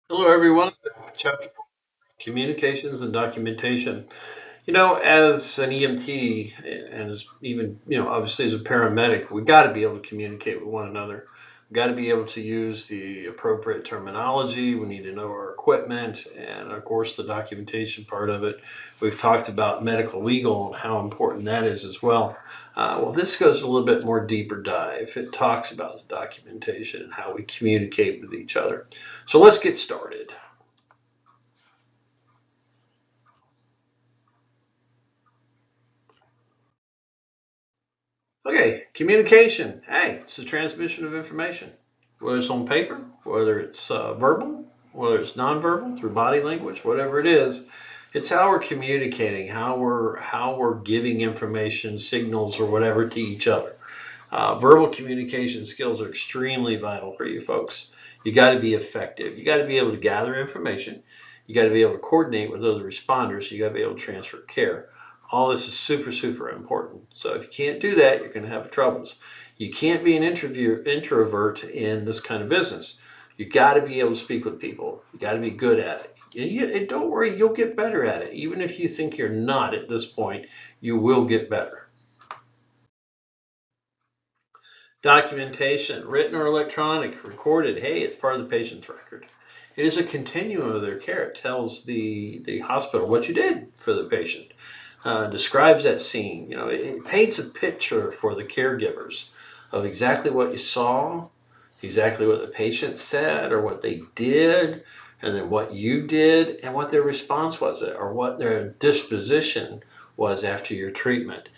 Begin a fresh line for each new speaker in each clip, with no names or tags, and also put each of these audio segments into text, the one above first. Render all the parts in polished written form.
Hello, everyone. Chapter 4, Communications and Documentation. As an EMT and as even, obviously as a paramedic, we got to be able to communicate with one another. We got to be able to use the appropriate terminology. We need to know our equipment and, of course, the documentation part of it. We've talked about medical legal and how important that is as well. Well, this goes a little bit more deeper dive. It talks about the documentation and how we communicate with each other. So let's get started. Okay, communication. Hey, it's the transmission of information, whether it's on paper, whether it's verbal, whether it's nonverbal through body language, whatever it is. It's how we're communicating, how we're giving information, signals, or whatever to each other. Verbal communication skills are extremely vital for you folks. You got to be effective. You got to be able to gather information. You got to be able to coordinate with other responders. You got to be able to transfer care. All this is super, super important. So if you can't do that, you're going to have troubles. You can't be an introvert in this kind of business. You got to be able to speak with people. You got to be good at it. And don't worry, you'll get better at it. Even if you think you're not at this point, you will get better. Documentation, written or electronic, recorded. Hey, it's part of the patient's record. It is a continuum of their care. It tells the hospital what you did for the patient, describes that scene. It paints a picture for the caregivers of exactly what you saw, exactly what the patient said or what they did, and then what you did and what their response was, or what their disposition was after your treatment.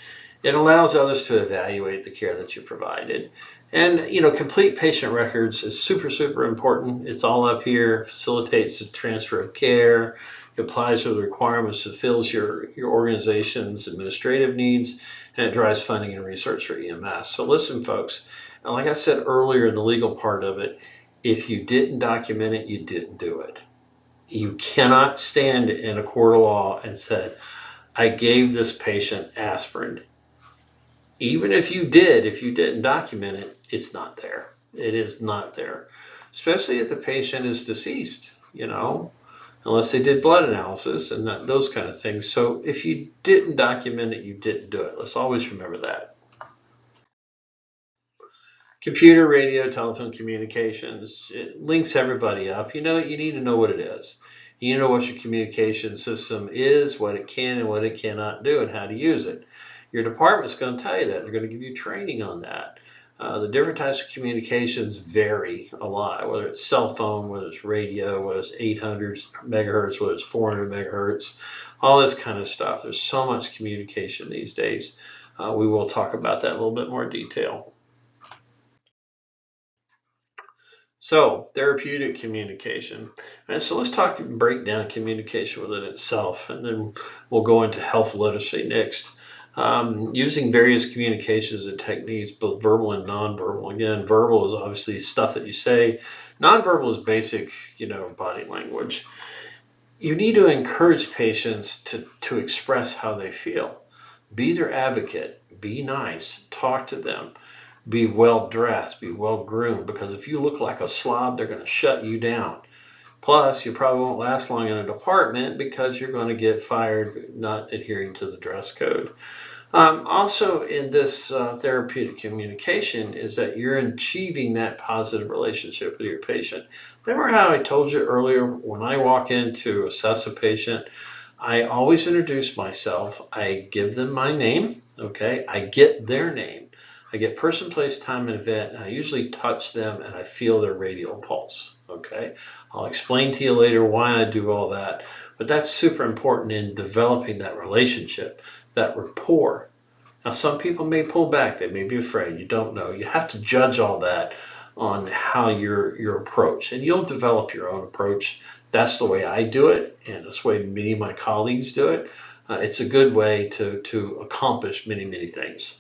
It allows others to evaluate the care that you provided. And, complete patient records is super, super important. It's all up here, facilitates the transfer of care, applies to the requirements, fulfills your organization's administrative needs, and it drives funding and research for EMS. So listen, folks, and like I said earlier in the legal part of it, if you didn't document it, you didn't do it. You cannot stand in a court of law and say, I gave this patient aspirin. Even if you did, if you didn't document it, it's not there. It is not there. Especially if the patient is deceased, unless they did blood analysis and those kind of things. So if you didn't document it, you didn't do it. Let's always remember that. Computer, radio, telephone communications, it links everybody up. You need to know what it is. You know what your communication system is, what it can and what it cannot do, and how to use it. Your department's going to tell you that. They're going to give you training on that. The different types of communications vary a lot, whether it's cell phone, whether it's radio, whether it's 800 megahertz, whether it's 400 megahertz, all this kind of stuff. There's so much communication these days. We will talk about that in a little bit more detail. So, therapeutic communication. And so let's break down communication within itself, and then we'll go into health literacy next. Using various communications and techniques, both verbal and nonverbal. Again, verbal is obviously stuff that you say. Nonverbal is basic, body language. You need to encourage patients to express how they feel. Be their advocate. Be nice. Talk to them. Be well dressed. Be well groomed. Because if you look like a slob, they're going to shut you down. Plus, you probably won't last long in a department because you're going to get fired not adhering to the dress code. Also, in this therapeutic communication, is that you're achieving that positive relationship with your patient. Remember how I told you earlier, when I walk in to assess a patient, I always introduce myself. I give them my name, okay? I get their name. I get person, place, time, and event, and I usually touch them and I feel their radial pulse, okay? I'll explain to you later why I do all that, but that's super important in developing that relationship, that rapport. Now, some people may pull back. They may be afraid. You don't know. You have to judge all that on how your approach, and you'll develop your own approach. That's the way I do it, and that's the way many of my colleagues do it. It's a good way to accomplish many, many things.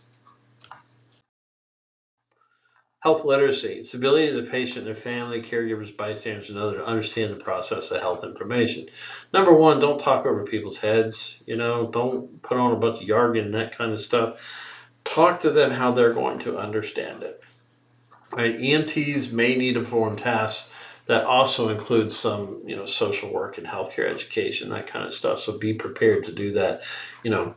Health literacy. It's the ability of the patient, their family, caregivers, bystanders, and others to understand the process of health information. Number one, don't talk over people's heads. Don't put on a bunch of jargon and that kind of stuff. Talk to them how they're going to understand it. Right? EMTs may need to perform tasks that also includes some, social work and healthcare education, that kind of stuff. So be prepared to do that. You know,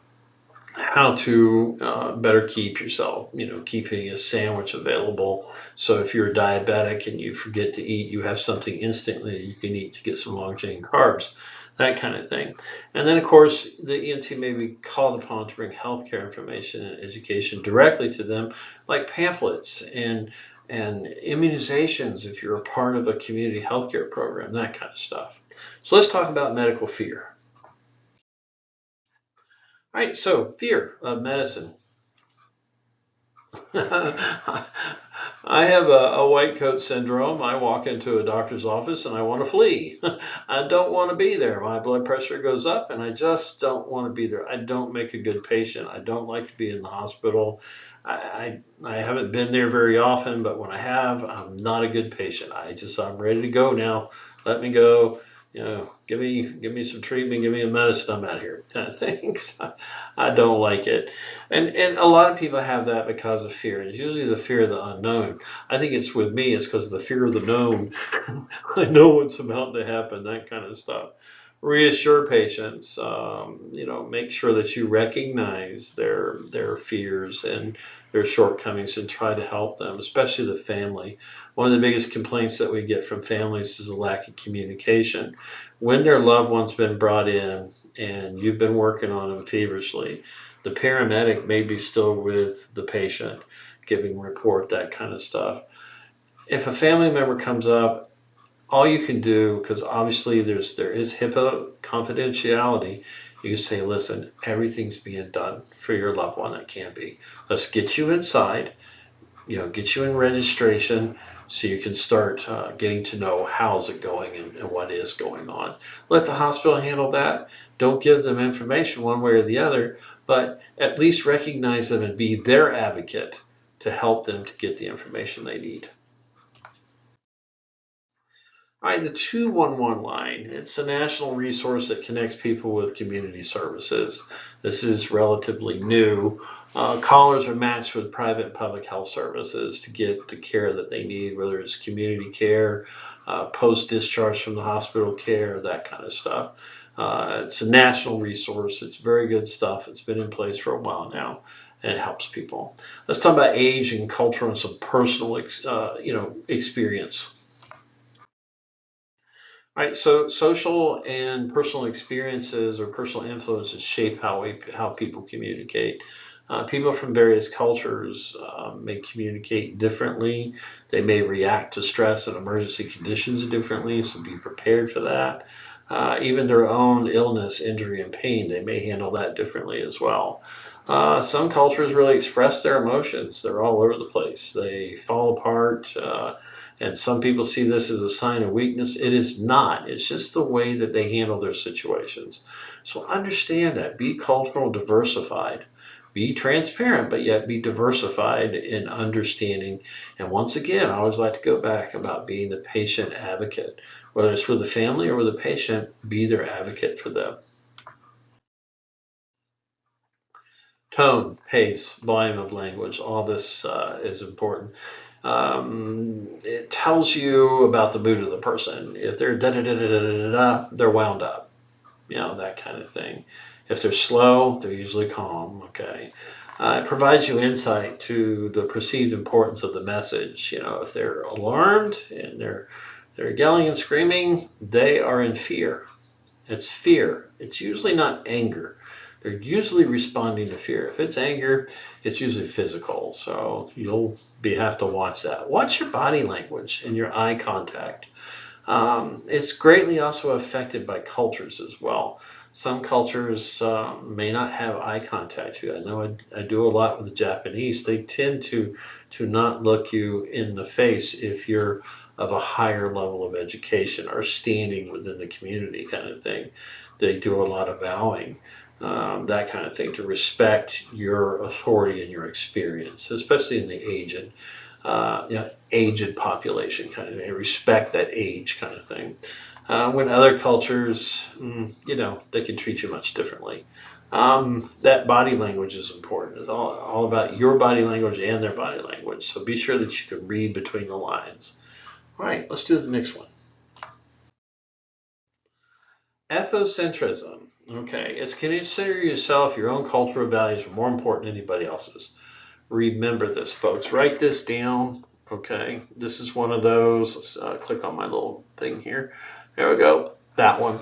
how to better keep yourself, keeping a sandwich available. So if you're a diabetic and you forget to eat, you have something instantly you can eat to get some long chain carbs, that kind of thing. And then, of course, the ENT may be called upon to bring healthcare information and education directly to them, like pamphlets and immunizations if you're a part of a community healthcare program, that kind of stuff. So let's talk about medical fear. All right, so fear of medicine. I have a white coat syndrome. I walk into a doctor's office and I want to flee. I don't want to be there. My blood pressure goes up and I just don't want to be there. I don't make a good patient. I don't like to be in the hospital. I haven't been there very often, but when I have, I'm not a good patient. I'm ready to go now. Let me go. Give me some treatment, give me a medicine, I'm out here, kind of things. I don't like it. And a lot of people have that because of fear. It's usually the fear of the unknown. I think it's with me, it's because of the fear of the known. I know what's about to happen, that kind of stuff. Reassure patients, make sure that you recognize their fears and their shortcomings and try to help them, especially the family. One of the biggest complaints that we get from families is a lack of communication. When their loved one's been brought in and you've been working on them feverishly, the paramedic may be still with the patient, giving report, that kind of stuff. If a family member comes up, all you can do, because obviously there is HIPAA confidentiality, you can say, listen, everything's being done for your loved one that can be. Let's get you inside, get you in registration so you can start getting to know how's it going and what is going on. Let the hospital handle that. Don't give them information one way or the other, but at least recognize them and be their advocate to help them to get the information they need. All right, the 211 line, it's a national resource that connects people with community services. This is relatively new. Callers are matched with private and public health services to get the care that they need, whether it's community care, post-discharge from the hospital care, that kind of stuff. It's a national resource. It's very good stuff. It's been in place for a while now, and it helps people. Let's talk about age and culture and some personal, experience. Right, so social and personal experiences or personal influences shape how people communicate. People from various cultures may communicate differently. They may react to stress and emergency conditions differently, so be prepared for that. Even their own illness, injury, and pain, they may handle that differently as well. Some cultures really express their emotions. They're all over the place. They fall apart. And some people see this as a sign of weakness. It is not. It's just the way that they handle their situations. So understand that. Be cultural diversified. Be transparent, but yet be diversified in understanding. And once again, I always like to go back about being the patient advocate. Whether it's for the family or with the patient, be their advocate for them. Tone, pace, volume of language, all this is important. It tells you about the mood of the person. If they're da da da da da da da, they're wound up, that kind of thing. If they're slow, they're usually calm. Okay. It provides you insight to the perceived importance of the message. If they're alarmed and they're yelling and screaming, they are in fear. It's fear. It's usually not anger. They're usually responding to fear. If it's anger, it's usually physical. So you'll have to watch that. Watch your body language and your eye contact. It's greatly also affected by cultures as well. Some cultures may not have eye contact. I know I do a lot with the Japanese. They tend to not look you in the face if you're of a higher level of education or standing within the community, kind of thing. They do a lot of bowing, that kind of thing, to respect your authority and your experience, especially in the aged population, kind of. They respect that age, kind of thing. When other cultures, they can treat you much differently. That body language is important. It's all about your body language and their body language. So be sure that you can read between the lines. All right, let's do the next one. Ethnocentrism. Okay, it's consider yourself, your own cultural values are more important than anybody else's. Remember this, folks. Write this down. Okay, this is one of those. Let's click on my little thing here. There we go. That one.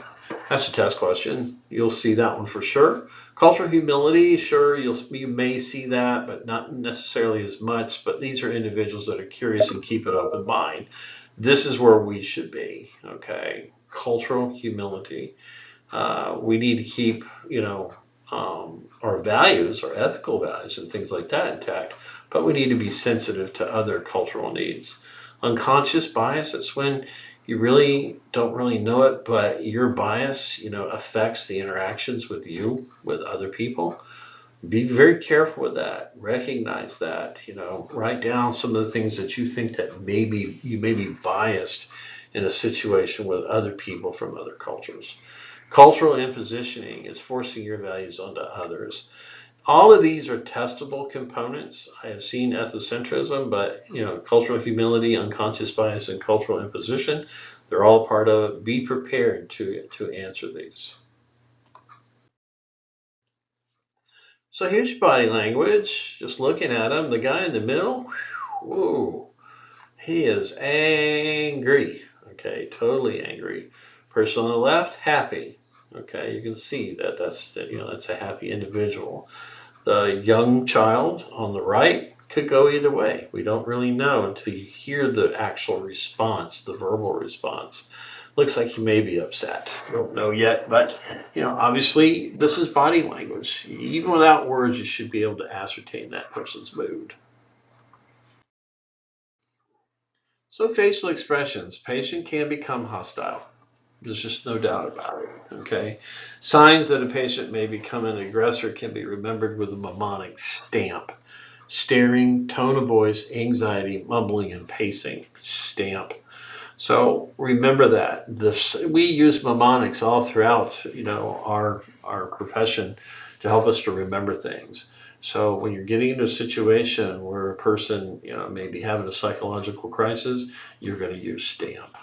That's a test question. You'll see that one for sure. Cultural humility, sure, you may see that, but not necessarily as much. But these are individuals that are curious and keep an open mind. This is where we should be. Okay, cultural humility. We need to keep, our values, our ethical values, and things like that intact. But we need to be sensitive to other cultural needs. Unconscious bias, it's when you really don't really know it, but your bias, affects the interactions with you, with other people. Be very careful with that. Recognize that, write down some of the things that you think that maybe you may be biased in a situation with other people from other cultures. Cultural impositioning is forcing your values onto others. All of these are testable components. I have seen ethnocentrism, but cultural humility, unconscious bias, and cultural imposition, they're all part of it. Be prepared to answer these. So here's your body language. Just looking at him, the guy in the middle, whoa, he is angry. Okay, totally angry. Person on the left, happy. Okay, you can see that that's a happy individual. The young child on the right could go either way. We don't really know until you hear the actual response, the verbal response. Looks like he may be upset. Don't know yet, but obviously this is body language. Even without words, you should be able to ascertain that person's mood. So facial expressions, patient can become hostile. There's just no doubt about it. Okay. Signs that a patient may become an aggressor can be remembered with a mnemonic stamp. Staring, tone of voice, anxiety, mumbling, and pacing. Stamp. So remember that. We use mnemonics all throughout, our profession to help us to remember things. So when you're getting into a situation where a person, may be having a psychological crisis, you're going to use stamp.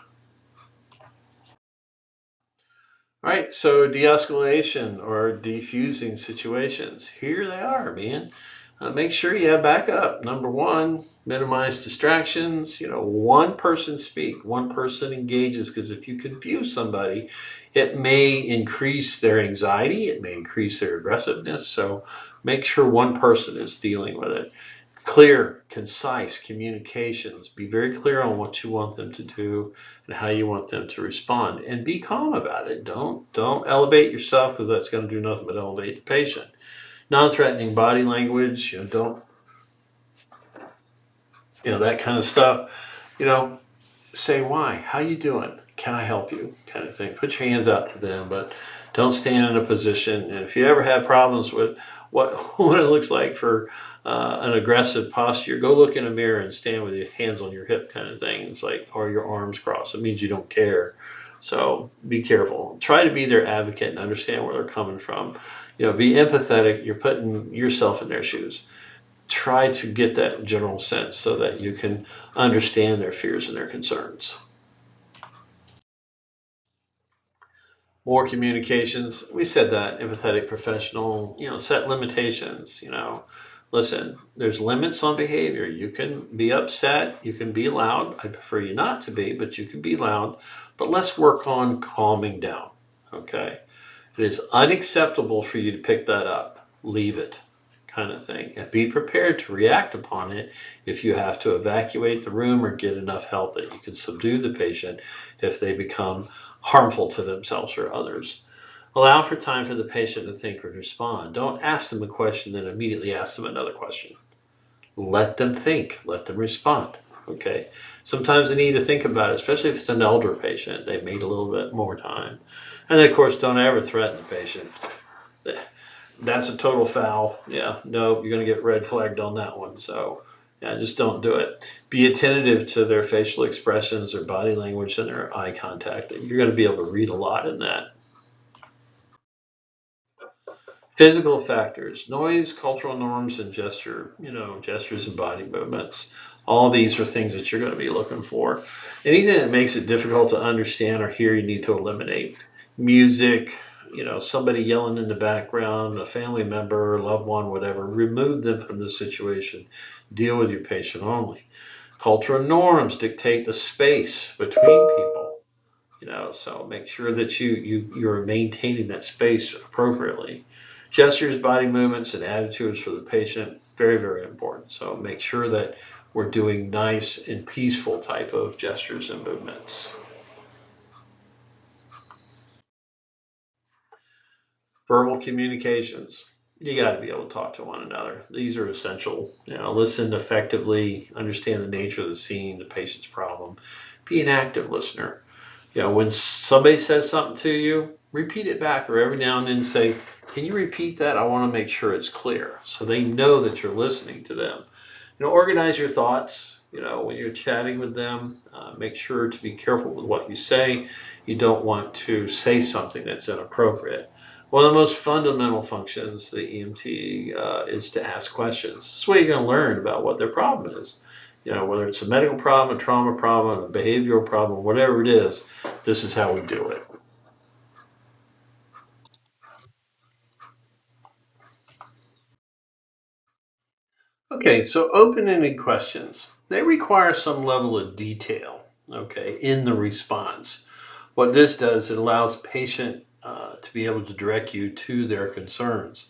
All right, so de-escalation or defusing situations. Here they are, man. Make sure you have backup. Number one, minimize distractions. One person speak, one person engages, because if you confuse somebody, it may increase their anxiety, it may increase their aggressiveness. So make sure one person is dealing with it. Clear, concise communications. Be very clear on what you want them to do and how you want them to respond, and be calm about it. Don't elevate yourself, because that's going to do nothing but elevate the patient. Non-threatening body language, don't, that kind of stuff. Say why, how you doing, can I help you, kind of thing. Put your hands out to them, but don't stand in a position. And if you ever have problems with what it looks like for an aggressive posture, go look in a mirror and stand with your hands on your hip, kind of thing. It's like, or your arms crossed. It means you don't care. So be careful. Try to be their advocate and understand where they're coming from. Be empathetic. You're putting yourself in their shoes. Try to get that general sense so that you can understand their fears and their concerns. More communications. We said that. Empathetic, professional. Set limitations. Listen, there's limits on behavior. You can be upset. You can be loud. I prefer you not to be, but you can be loud. But let's work on calming down. Okay? It is unacceptable for you to pick that up. Leave it, kind of thing. And be prepared to react upon it if you have to evacuate the room or get enough help that you can subdue the patient if they become harmful to themselves or others. Allow for time for the patient to think or respond. Don't ask them a question and immediately ask them another question. Let them think. Let them respond. Okay. Sometimes they need to think about it, especially if it's an elder patient. They need a little bit more time. And then, of course, don't ever threaten the patient. That's a total foul. Yeah, no, you're going to get red flagged on that one. So, yeah, just don't do it. Be attentive to their facial expressions, their body language, and their eye contact. You're going to be able to read a lot in that. Physical factors, noise, cultural norms, and gestures and body movements. All these are things that you're going to be looking for. Anything that makes it difficult to understand or hear, you need to eliminate. music, somebody yelling in the background, a family member, loved one, whatever. Remove them from the situation. Deal with your patient only. Cultural norms dictate the space between people. So make sure that you're maintaining that space appropriately. Gestures, body movements, and attitudes for the patient, very, very important. So make sure that we're doing nice and peaceful type of gestures and movements. Verbal communications. You got to be able to talk to one another. These are essential. Listen effectively, understand the nature of the scene, the patient's problem. Be an active listener. When somebody says something to you, repeat it back, or every now and then say, "Can you repeat that? I want to make sure it's clear," so they know that you're listening to them. Organize your thoughts. When you're chatting with them, make sure to be careful with what you say. You don't want to say something that's inappropriate. One of the most fundamental functions of the EMT is to ask questions. This way you're going to learn about what their problem is. Whether it's a medical problem, a trauma problem, a behavioral problem, whatever it is, this is how we do it. Okay, so open-ended questions. They require some level of detail, okay, in the response. What this does, it allows patient to be able to direct you to their concerns.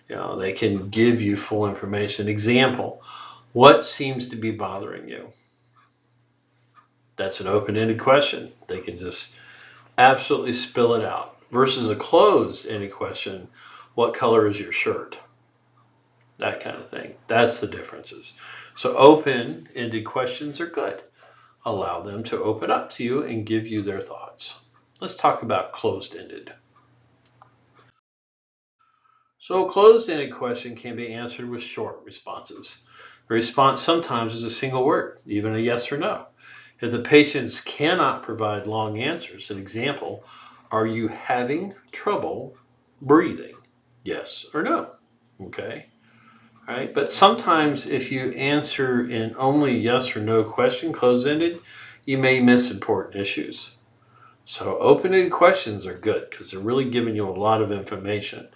They can give you full information. Example, what seems to be bothering you? That's an open-ended question. They can just absolutely spill it out. Versus a closed-ended question, what color is your shirt? That kind of thing. That's the differences. So open-ended questions are good. Allow them to open up to you and give you their thoughts. Let's talk about closed-ended. So a closed-ended question can be answered with short responses. The response sometimes is a single word, even a yes or no. If the patients cannot provide long answers, an example, are you having trouble breathing? Yes or no. Okay. All right. But sometimes if you answer in only yes or no question, closed-ended, you may miss important issues. So open-ended questions are good because they're really giving you a lot of information.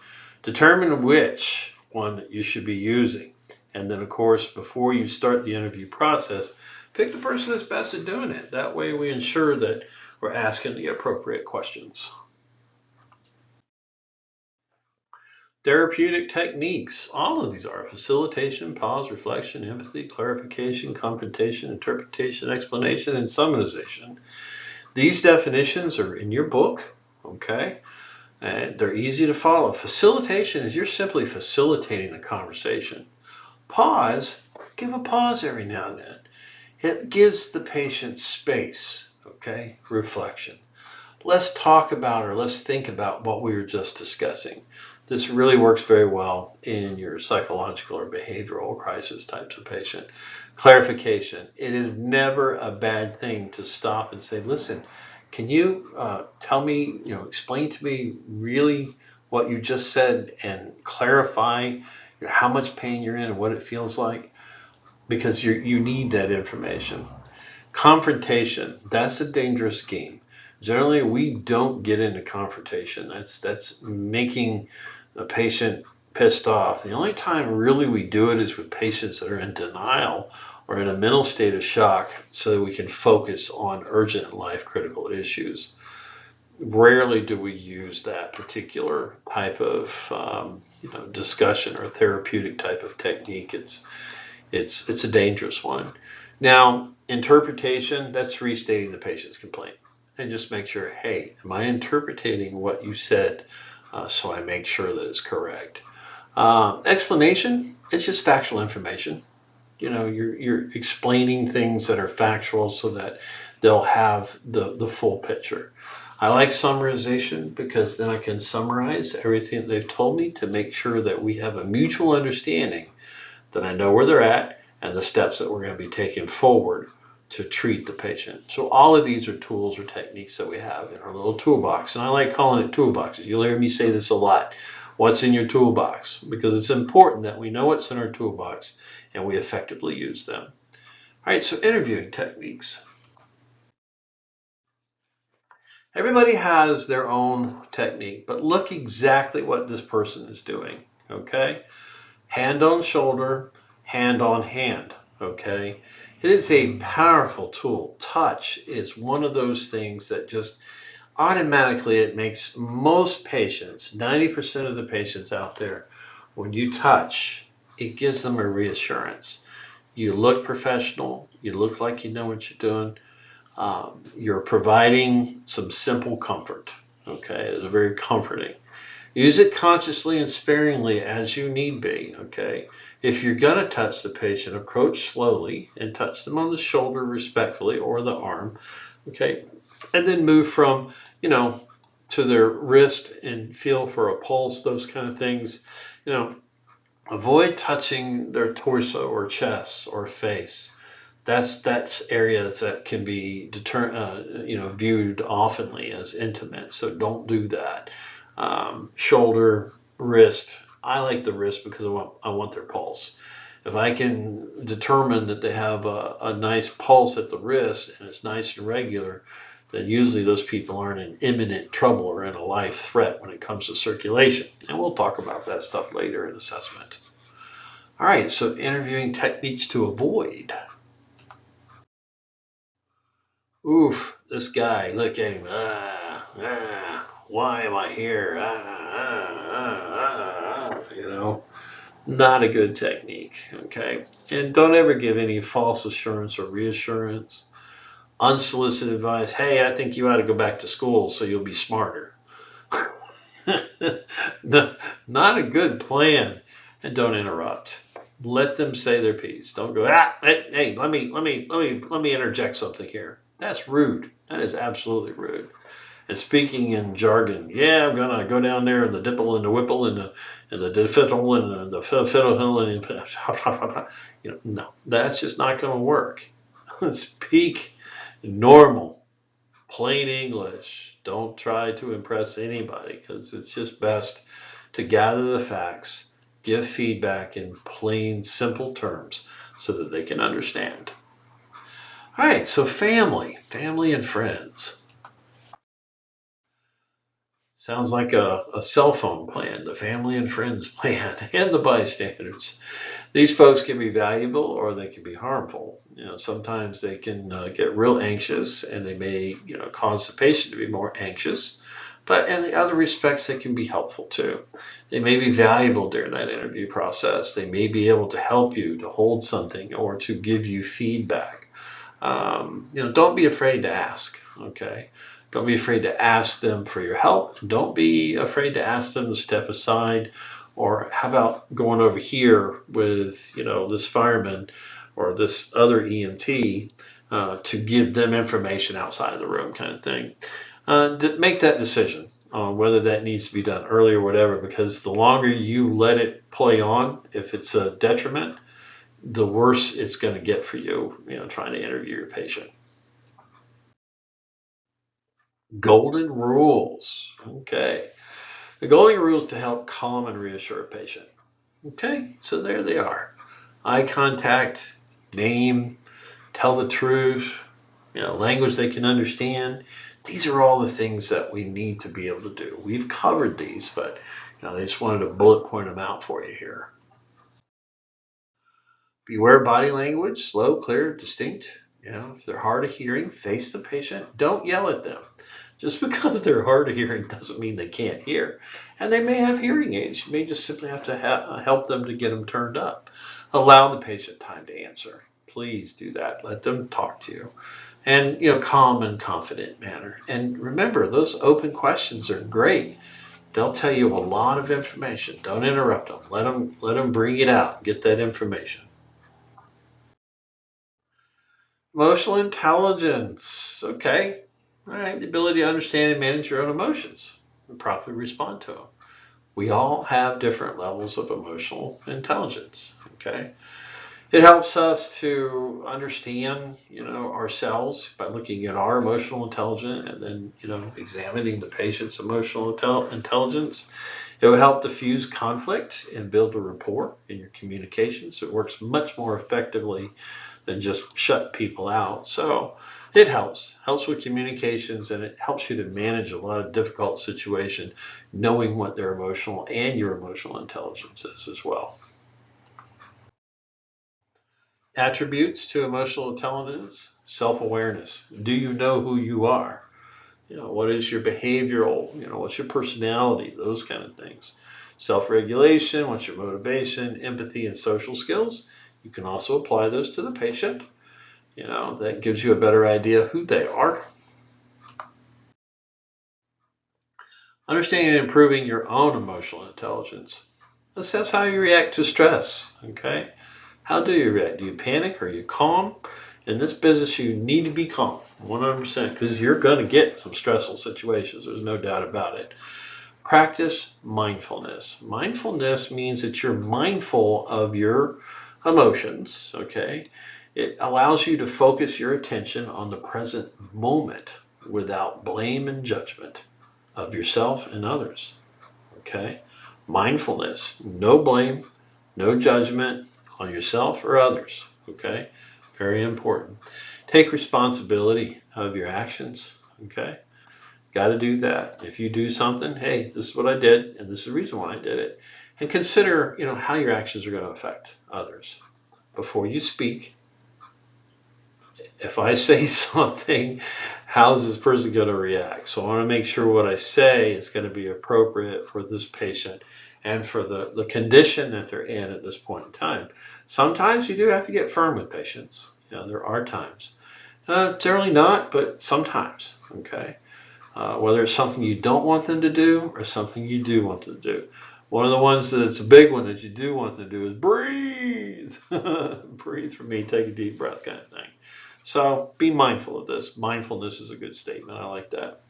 Determine which one that you should be using. And then, of course, before you start the interview process, pick the person that's best at doing it. That way we ensure that we're asking the appropriate questions. Therapeutic techniques. All of these are facilitation, pause, reflection, empathy, clarification, confrontation, interpretation, explanation, and summarization. These definitions are in your book, okay? And they're easy to follow. Facilitation is you're simply facilitating the conversation. Pause, give a pause every now and then. It gives the patient space, okay? Reflection. Let's talk about or let's think about what we were just discussing. This really works very well in your psychological or behavioral crisis types of patient. Clarification. It is never a bad thing to stop and say, listen, can you tell me, explain to me really what you just said and clarify how much pain you're in and what it feels like? Because you need that information. Confrontation, that's a dangerous game. Generally, we don't get into confrontation. That's making the patient pissed off. The only time really we do it is with patients that are in denial or in a mental state of shock so that we can focus on urgent life critical issues. Rarely do we use that particular type of discussion or therapeutic type of technique. It's a dangerous one. Now, interpretation, that's restating the patient's complaint. And just make sure, hey, am I interpreting what you said so I make sure that it's correct? Explanation, it's just factual information. You're explaining things that are factual so that they'll have the full picture. I like summarization because then I can summarize everything that they've told me to make sure that we have a mutual understanding that I know where they're at and the steps that we're going to be taking forward to treat the patient. So all of these are tools or techniques that we have in our little toolbox. And I like calling it toolboxes. You'll hear me say this a lot. What's in your toolbox? Because it's important that we know what's in our toolbox and we effectively use them. All right, so interviewing techniques. Everybody has their own technique, but look exactly what this person is doing, okay? Hand on shoulder, hand on hand, okay? It is a powerful tool. Touch is one of those things that just automatically it makes most patients, 90% of the patients out there, when you touch, it gives them a reassurance. You look professional, you look like you know what you're doing. You're providing some simple comfort. Okay, it's very comforting. Use it consciously and sparingly as you need be. Okay, if you're going to touch the patient, approach slowly and touch them on the shoulder respectfully or the arm. Okay, and then move from, to their wrist and feel for a pulse, those kind of things. You know, avoid touching their torso or chest or face. That's areas that can be viewed oftenly as intimate. So don't do that. Shoulder, wrist. I like the wrist because I want their pulse. If I can determine that they have a nice pulse at the wrist and it's nice and regular, then usually those people aren't in imminent trouble or in a life threat when it comes to circulation. And we'll talk about that stuff later in assessment. All right, so interviewing techniques to avoid. Oof, this guy, look at him. Why am I here? Not a good technique, okay? And don't ever give any false assurance or reassurance. Unsolicited advice. Hey, I think you ought to go back to school so you'll be smarter. Not a good plan. And don't interrupt. Let them say their piece. Don't go, hey, let me interject something here. That's rude. That is absolutely rude. And speaking in jargon, yeah, I'm gonna go down there and the dipple and the whipple and the fiddle and the fiddle and no, that's just not gonna work. Speak normal, plain English. Don't try to impress anybody because it's just best to gather the facts, give feedback in plain, simple terms so that they can understand. All right, so family and friends. Sounds like a cell phone plan, the family and friends plan, and the bystanders. These folks can be valuable or they can be harmful. Sometimes they can get real anxious and they may, cause the patient to be more anxious. But in the other respects, they can be helpful too. They may be valuable during that interview process. They may be able to help you to hold something or to give you feedback. Don't be afraid to ask. Okay. Don't be afraid to ask them for your help. Don't be afraid to ask them to step aside. Or how about going over here with, this fireman or this other EMT to give them information outside of the room kind of thing. Make that decision on whether that needs to be done early or whatever, because the longer you let it play on, if it's a detriment, the worse it's going to get for you, trying to interview your patient. Golden rules. Okay. The golden rules to help calm and reassure a patient. Okay, so there they are. Eye contact, name, tell the truth, language they can understand. These are all the things that we need to be able to do. We've covered these, but I just wanted to bullet point them out for you here. Beware body language, slow, clear, distinct. If they're hard of hearing, face the patient. Don't yell at them. Just because they're hard of hearing doesn't mean they can't hear. And they may have hearing aids. You may just simply have to help them to get them turned up. Allow the patient time to answer. Please do that. Let them talk to you. And, calm and confident manner. And remember, those open questions are great. They'll tell you a lot of information. Don't interrupt them. Let them bring it out. Get that information. Emotional intelligence. Okay. All right. The ability to understand and manage your own emotions and properly respond to them. We all have different levels of emotional intelligence. Okay. It helps us to understand, ourselves by looking at our emotional intelligence and then, examining the patient's emotional intelligence. It will help diffuse conflict and build a rapport in your communications. It works much more effectively than just shut people out. So, It helps with communications, and it helps you to manage a lot of difficult situations, knowing what their emotional and your emotional intelligence is as well. Attributes to emotional intelligence: self-awareness. Do you know who you are? What is your behavioral, what's your personality, those kind of things. Self-regulation, what's your motivation, empathy, and social skills. You can also apply those to the patient. That gives you a better idea who they are. Understanding and improving your own emotional intelligence. Assess how you react to stress. Okay. How do you react? Do you panic? Are you calm? In this business, you need to be calm 100% because you're going to get some stressful situations. There's no doubt about it. Practice mindfulness. Mindfulness means that you're mindful of your emotions. Okay. It allows you to focus your attention on the present moment without blame and judgment of yourself and others. Okay. Mindfulness, no blame, no judgment on yourself or others. Okay. Very important. Take responsibility of your actions. Okay. Got to do that. If you do something, hey, this is what I did, and this is the reason why I did it. And consider, how your actions are going to affect others. Before you speak, if I say something, how's this person going to react? So I want to make sure what I say is going to be appropriate for this patient and for the condition that they're in at this point in time. Sometimes you do have to get firm with patients. There are times. Generally not, but sometimes. Okay. Whether it's something you don't want them to do or something you do want them to do. One of the ones that's a big one that you do want them to do is breathe. Breathe for me, take a deep breath kind of thing. So be mindful of this. Mindfulness is a good statement. I like that.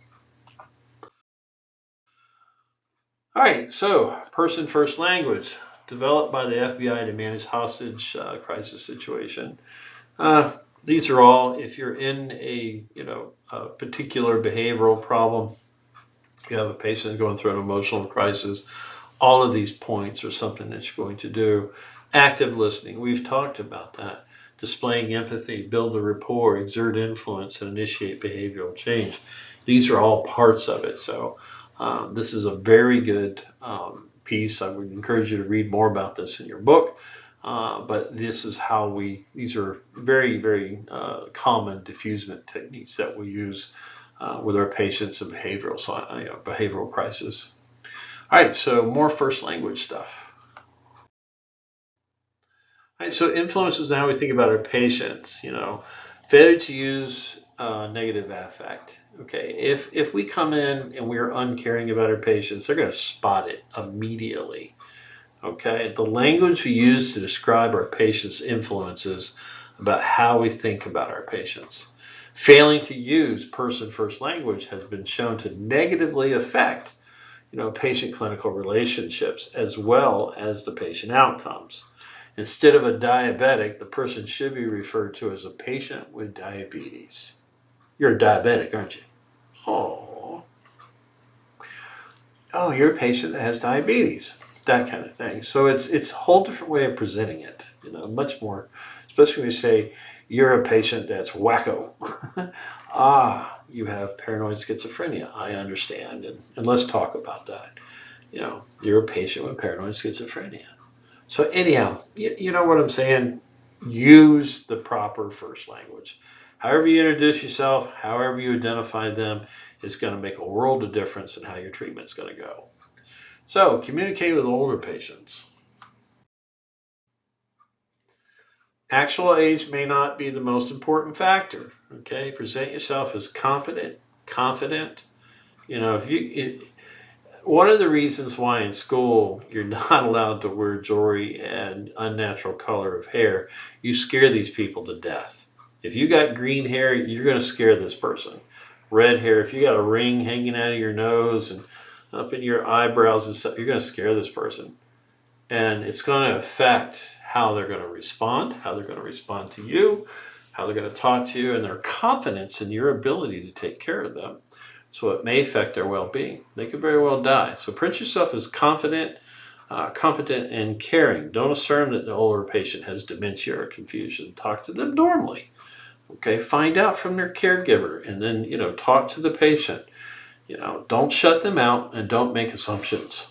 All right, so person first language, developed by the FBI to manage hostage crisis situation. Uh, these are all, if you're in a particular behavioral problem, you have a patient going through an emotional crisis, all of these points are something that you're going to do. Active listening, we've talked about that. Displaying empathy, build a rapport, exert influence, and initiate behavioral change. These are all parts of it. So this is a very good piece. I would encourage you to read more about this in your book. But this is how these are very, very common diffusement techniques that we use with our patients in behavioral crisis. All right, so more first language stuff. All right, so influences how we think about our patients. Failure to use negative affect. Okay, if we come in and we're uncaring about our patients, they're going to spot it immediately. Okay, the language we use to describe our patients influences about how we think about our patients. Failing to use person first language has been shown to negatively affect patient clinical relationships as well as the patient outcomes. Instead of a diabetic, the person should be referred to as a patient with diabetes. You're a diabetic, aren't you? Oh, you're a patient that has diabetes. That kind of thing. So it's a whole different way of presenting it. Much more, especially when you say you're a patient that's wacko. You have paranoid schizophrenia. I understand, and let's talk about that. You're a patient with paranoid schizophrenia. So anyhow, you know what I'm saying? Use the proper first language. However you introduce yourself, however you identify them, is going to make a world of difference in how your treatment's going to go. So communicate with older patients. Actual age may not be the most important factor. Okay, present yourself as confident. If you one of the reasons why in school you're not allowed to wear jewelry and unnatural color of hair, you scare these people to death. If you got green hair, you're going to scare this person. Red hair, if you got a ring hanging out of your nose and up in your eyebrows and stuff, you're going to scare this person. And it's going to affect how they're going to respond, how they're going to respond to you, how they're going to talk to you, and their confidence in your ability to take care of them. So it may affect their well-being. They could very well die. So print yourself as confident, competent, and caring. Don't assume that the older patient has dementia or confusion. Talk to them normally. Okay, find out from their caregiver and then, talk to the patient. Don't shut them out and don't make assumptions.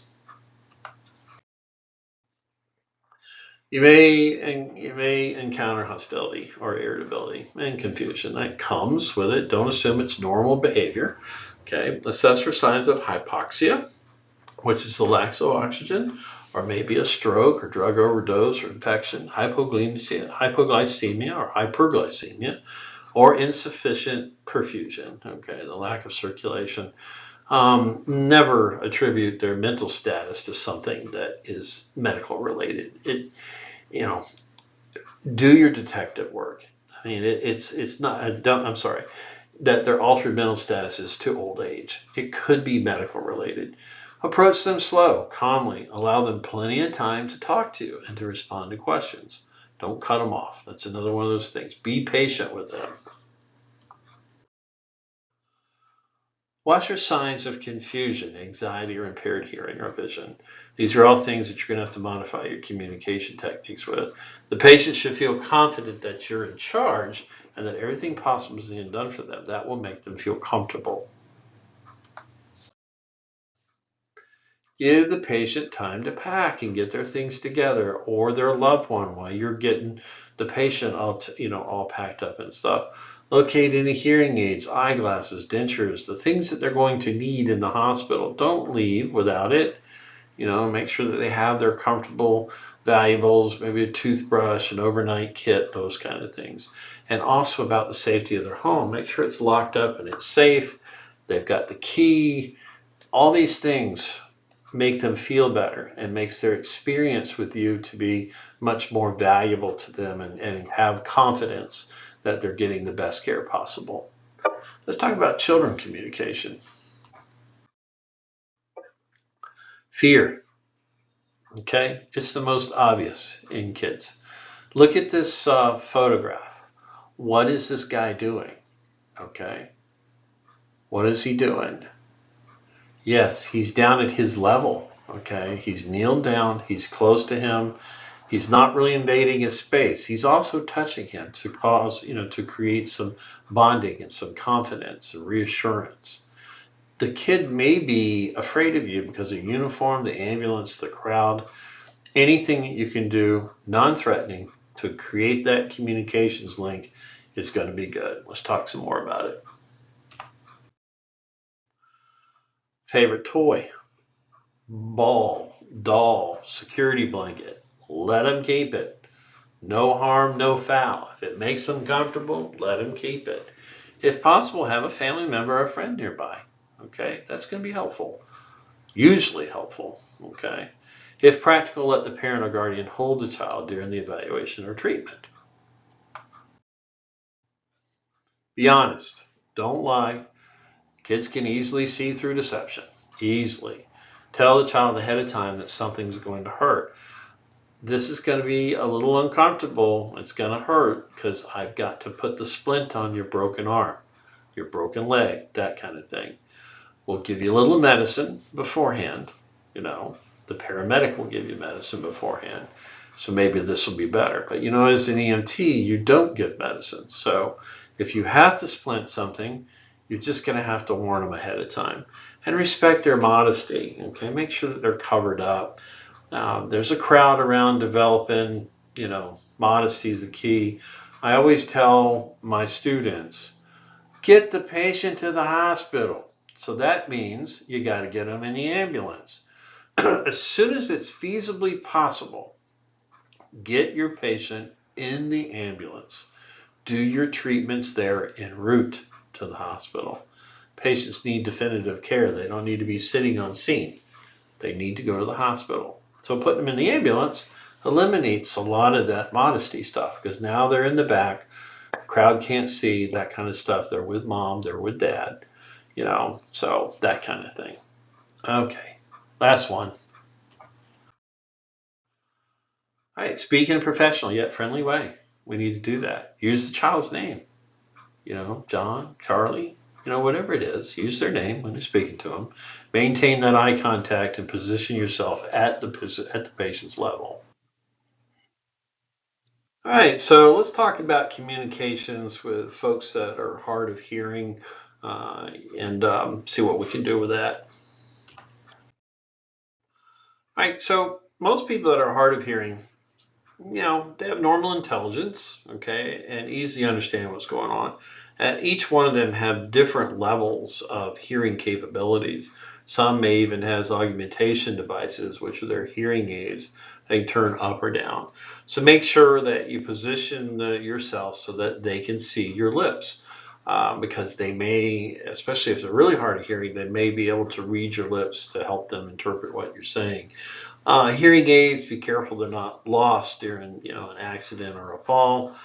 You may encounter hostility or irritability and confusion. That comes with it. Don't assume it's normal behavior. Okay, assess for signs of hypoxia, which is the lack of oxygen, or maybe a stroke or drug overdose or infection, hypoglycemia or hyperglycemia, or insufficient perfusion. Okay, the lack of circulation. Never attribute their mental status to something that is medical related. You know, do your detective work. I mean, it's not. I'm sorry that their altered mental status is to old age. It could be medical related. Approach them slow, calmly. Allow them plenty of time to talk to you and to respond to questions. Don't cut them off. That's another one of those things. Be patient with them. Watch for signs of confusion, anxiety, or impaired hearing or vision. These are all things that you're going to have to modify your communication techniques with. The patient should feel confident that you're in charge and that everything possible is being done for them. That will make them feel comfortable. Give the patient time to pack and get their things together, or their loved one, while you're getting the patient all packed up and stuff. Locate any hearing aids, eyeglasses, dentures, the things that they're going to need in the hospital. Don't leave without it. Make sure that they have their comfortable valuables, maybe a toothbrush, an overnight kit, those kind of things. And also about the safety of their home. Make sure it's locked up and it's safe. They've got the key. All these things make them feel better and makes their experience with you to be much more valuable to them, and have confidence that they're getting the best care possible. Let's talk about children communication. Fear. Okay, it's the most obvious in kids. Look at this photograph. What is this guy doing? Okay, what is he doing? Yes, he's down at his level. Okay, he's kneeled down, he's close to him. He's not really invading his space. He's also touching him to to create some bonding and some confidence and reassurance. The kid may be afraid of you because of uniform, the ambulance, the crowd. Anything that you can do non-threatening to create that communications link is going to be good. Let's talk some more about it. Favorite toy, ball, doll, security blanket. Let them keep it. No harm, no foul. If it makes them comfortable, let them keep it. If possible, have a family member or a friend nearby. Okay, that's going to be helpful. Usually helpful. Okay. If practical, let the parent or guardian hold the child during the evaluation or treatment. Be honest. Don't lie. Kids can easily see through deception. Easily. Tell the child ahead of time that something's going to hurt. This is going to be a little uncomfortable. It's going to hurt because I've got to put the splint on your broken arm, your broken leg, that kind of thing. We'll give you a little medicine beforehand. The paramedic will give you medicine beforehand. So maybe this will be better. But as an EMT, you don't give medicine. So if you have to splint something, you're just going to have to warn them ahead of time. And respect their modesty. Okay, make sure that they're covered up. There's a crowd around developing, modesty is the key. I always tell my students, get the patient to the hospital. So that means you got to get them in the ambulance. As soon as it's feasibly possible, get your patient in the ambulance. Do your treatments there en route to the hospital. Patients need definitive care. They don't need to be sitting on scene. They need to go to the hospital. So putting them in the ambulance eliminates a lot of that modesty stuff, because now they're in the back, crowd can't see, that kind of stuff. They're with mom, they're with dad, so that kind of thing. Okay, last one. All right, speak in a professional yet friendly way. We need to do that. Use the child's name, John, Charlie, whatever it is. Use their name when you're speaking to them. Maintain that eye contact and position yourself at the patient's level. All right, so let's talk about communications with folks that are hard of hearing and see what we can do with that. All right, so most people that are hard of hearing, they have normal intelligence, okay, and easily understand what's going on. And each one of them have different levels of hearing capabilities. Some may even has augmentation devices, which are their hearing aids. They turn up or down. So make sure that you position yourself so that they can see your lips. Because they may, especially if they're really hard of hearing, they may be able to read your lips to help them interpret what you're saying. Hearing aids, be careful they're not lost during an accident or a fall.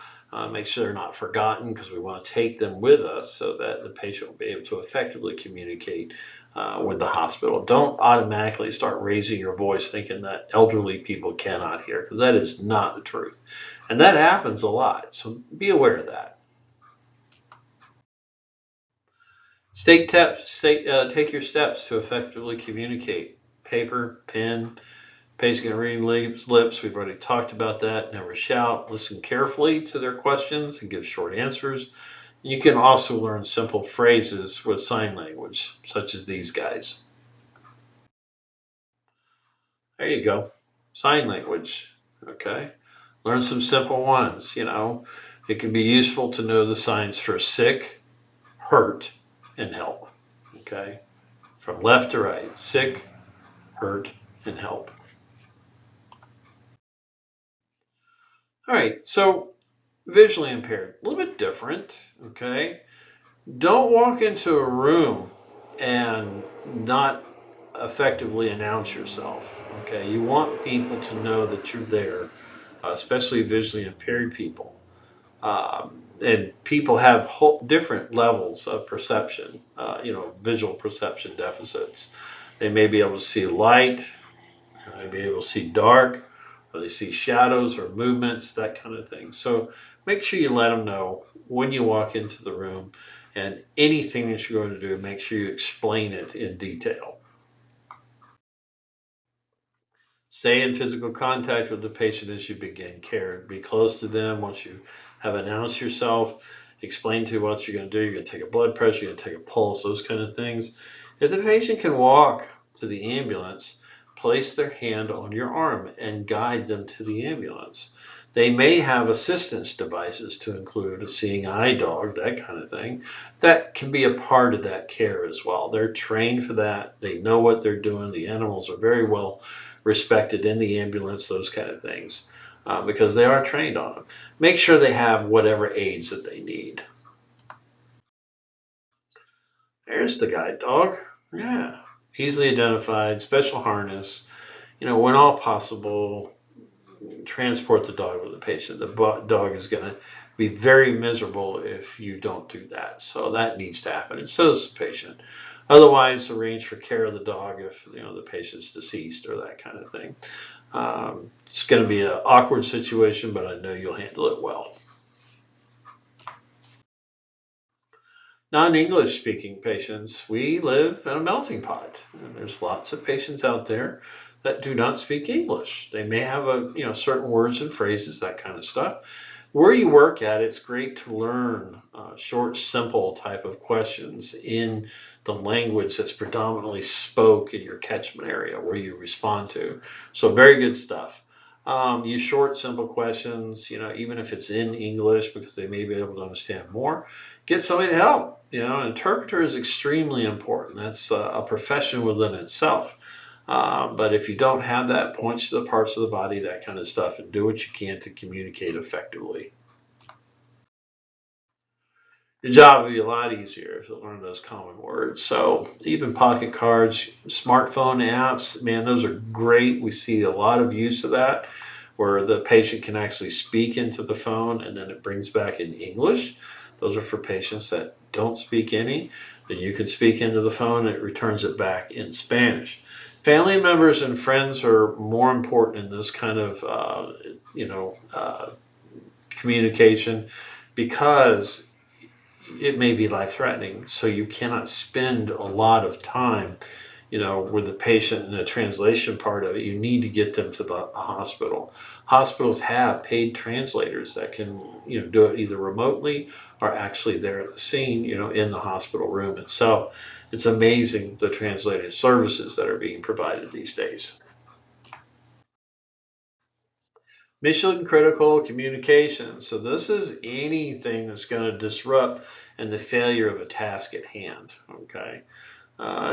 Make sure they're not forgotten because we want to take them with us so that the patient will be able to effectively communicate with the hospital. Don't automatically start raising your voice thinking that elderly people cannot hear because that is not the truth. And that happens a lot, so be aware of that. Take your steps to effectively communicate. Paper, pen, pacing and reading lips, we've already talked about that. Never shout. Listen carefully to their questions and give short answers. You can also learn simple phrases with sign language, such as these guys. There you go. Sign language. Okay. Learn some simple ones. It can be useful to know the signs for sick, hurt, and help. Okay. From left to right. Sick, hurt, and help. All right. So visually impaired, a little bit different. Okay. Don't walk into a room and not effectively announce yourself. Okay, you want people to know that you're there, especially visually impaired people. And people have different levels of perception, visual perception deficits. They may be able to see light, they may be able to see dark, or they see shadows or movements, that kind of thing. So make sure you let them know when you walk into the room, and anything that you're going to do, make sure you explain it in detail. Stay in physical contact with the patient as you begin care. Be close to them once you have announced yourself. Explain to what you're going to do. You're going to take a blood pressure, you're going to take a pulse, those kind of things. If the patient can walk to the ambulance, place their hand on your arm and guide them to the ambulance. They may have assistance devices to include a seeing eye dog, that kind of thing. That can be a part of that care as well. They're trained for that. They know what they're doing. The animals are very well respected in the ambulance, those kind of things, because they are trained on them. Make sure they have whatever aids that they need. There's the guide dog. Yeah. Easily identified, special harness. When all possible, transport the dog with the patient. The dog is going to be very miserable if you don't do that. So that needs to happen. And so does the patient. Otherwise, arrange for care of the dog if the patient's deceased or that kind of thing. It's going to be an awkward situation, but I know you'll handle it well. Non-English speaking patients, we live in a melting pot. And there's lots of patients out there that do not speak English. They may have certain words and phrases, that kind of stuff. Where you work at, it's great to learn short, simple type of questions in the language that's predominantly spoke in your catchment area where you respond to. So very good stuff. Use short, simple questions, even if it's in English because they may be able to understand more. Get somebody to help. An interpreter is extremely important. That's a profession within itself. But if you don't have that, point to the parts of the body, that kind of stuff, and do what you can to communicate effectively. Your job will be a lot easier if you learn those common words. So even pocket cards, smartphone apps, man, those are great. We see a lot of use of that where the patient can actually speak into the phone and then it brings back in English. Those are for patients that don't speak any. Then you can speak into the phone and it returns it back in Spanish. Family members and friends are more important in this kind of, communication because it may be life threatening. So you cannot spend a lot of time, with the patient and the translation part of it, you need to get them to the hospital. Hospitals have paid translators that can, do it either remotely or actually there at the scene, in the hospital room itself. It's amazing the translated services that are being provided these days. Mission critical communication. So this is anything that's going to disrupt and the failure of a task at hand. Okay.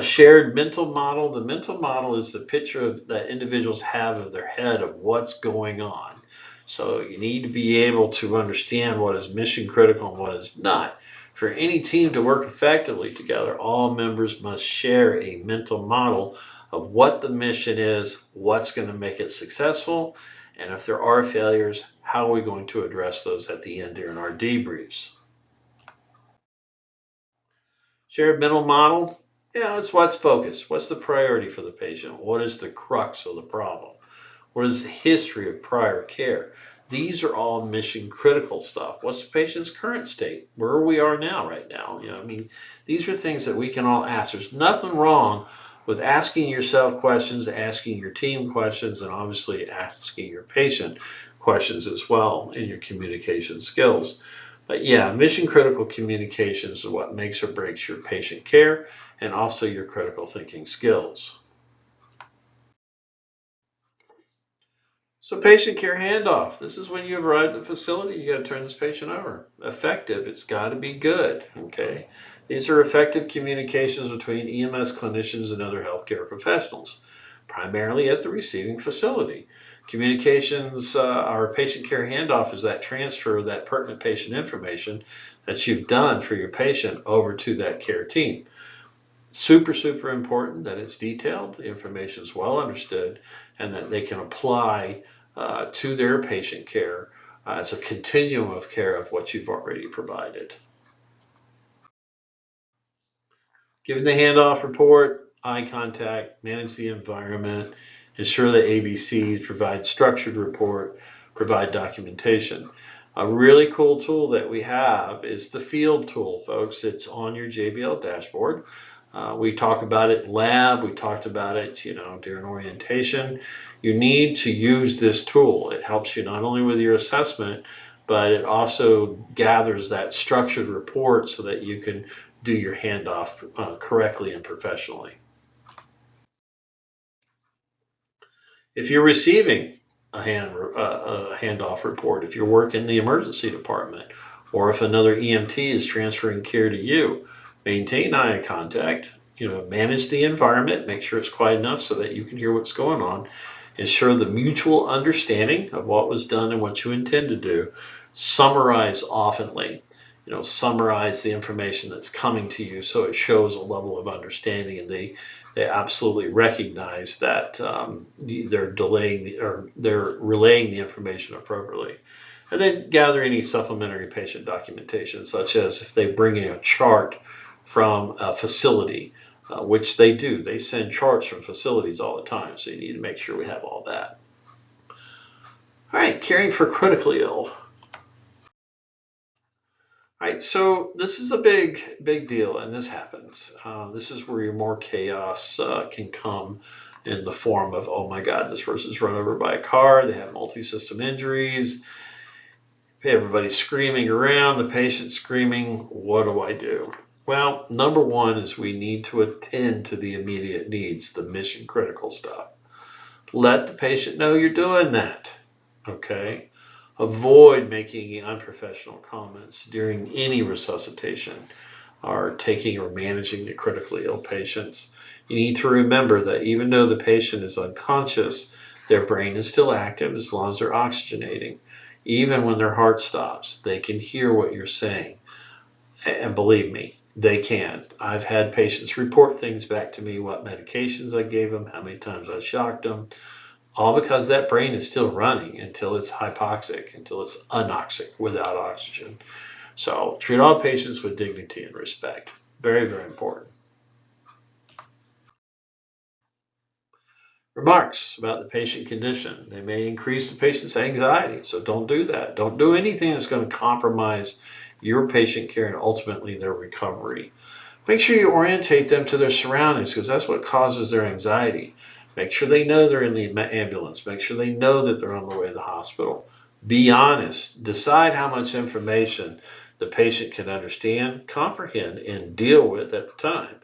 Shared mental model. The mental model is the picture that individuals have of their head of what's going on. So you need to be able to understand what is mission critical and what is not. For any team to work effectively together, all members must share a mental model of what the mission is, what's going to make it successful, and if there are failures, how are we going to address those at the end during our debriefs. Shared mental model, it's what's focused. What's the priority for the patient? What is the crux of the problem? What is the history of prior care? These are all mission critical stuff. What's the patient's current state? Where we are now, right now? These are things that we can all ask. There's nothing wrong with asking yourself questions, asking your team questions, and obviously asking your patient questions as well in your communication skills. But yeah, mission critical communications is what makes or breaks your patient care and also your critical thinking skills. So patient care handoff. This is when you arrive at the facility, you got to turn this patient over. Effective, it's got to be good, okay? These are effective communications between EMS clinicians and other healthcare professionals, primarily at the receiving facility. Communications, our patient care handoff is that transfer of that pertinent patient information that you've done for your patient over to that care team. Super, super important that it's detailed, the information is well understood, and that they can apply to their patient care as a continuum of care of what you've already provided. Given the handoff report, eye contact, manage the environment, ensure the ABCs, provide structured report, provide documentation. A really cool tool that we have is the field tool, folks. It's on your JBL dashboard. We talk about it in lab. We talked about it, during orientation. You need to use this tool. It helps you not only with your assessment, but it also gathers that structured report so that you can do your handoff correctly and professionally. If you're receiving a handoff report, if you're working in the emergency department, or if another EMT is transferring care to you, maintain eye contact, manage the environment, make sure it's quiet enough so that you can hear what's going on, ensure the mutual understanding of what was done and what you intend to do, summarize oftenly, summarize the information that's coming to you so it shows a level of understanding and they absolutely recognize that they're relaying the information appropriately. And then gather any supplementary patient documentation, such as if they bring in a chart from a facility, which they do. They send charts from facilities all the time, so you need to make sure we have all that. All right, caring for critically ill. All right, so this is a big deal, and this happens. This is where your more chaos can come in the form of, oh my God, this person's run over by a car, they have multi-system injuries, everybody's screaming around, the patient's screaming, what do I do? Well, number one is we need to attend to the immediate needs, the mission critical stuff. Let the patient know you're doing that, okay? Avoid making unprofessional comments during any resuscitation or taking or managing the critically ill patients. You need to remember that even though the patient is unconscious, their brain is still active as long as they're oxygenating. Even when their heart stops, they can hear what you're saying. And believe me, they can. I've had patients report things back to me, what medications I gave them, how many times I shocked them, all because that brain is still running until it's hypoxic, until it's anoxic without oxygen. So treat all patients with dignity and respect. Very, very important. Remarks about the patient condition. They may increase the patient's anxiety, so don't do that. Don't do anything that's going to compromise your patient care and ultimately their recovery. Make sure you orientate them to their surroundings because that's what causes their anxiety. Make sure they know they're in the ambulance. Make sure they know that they're on the way to the hospital. Be honest. Decide how much information the patient can understand, comprehend, and deal with at the time.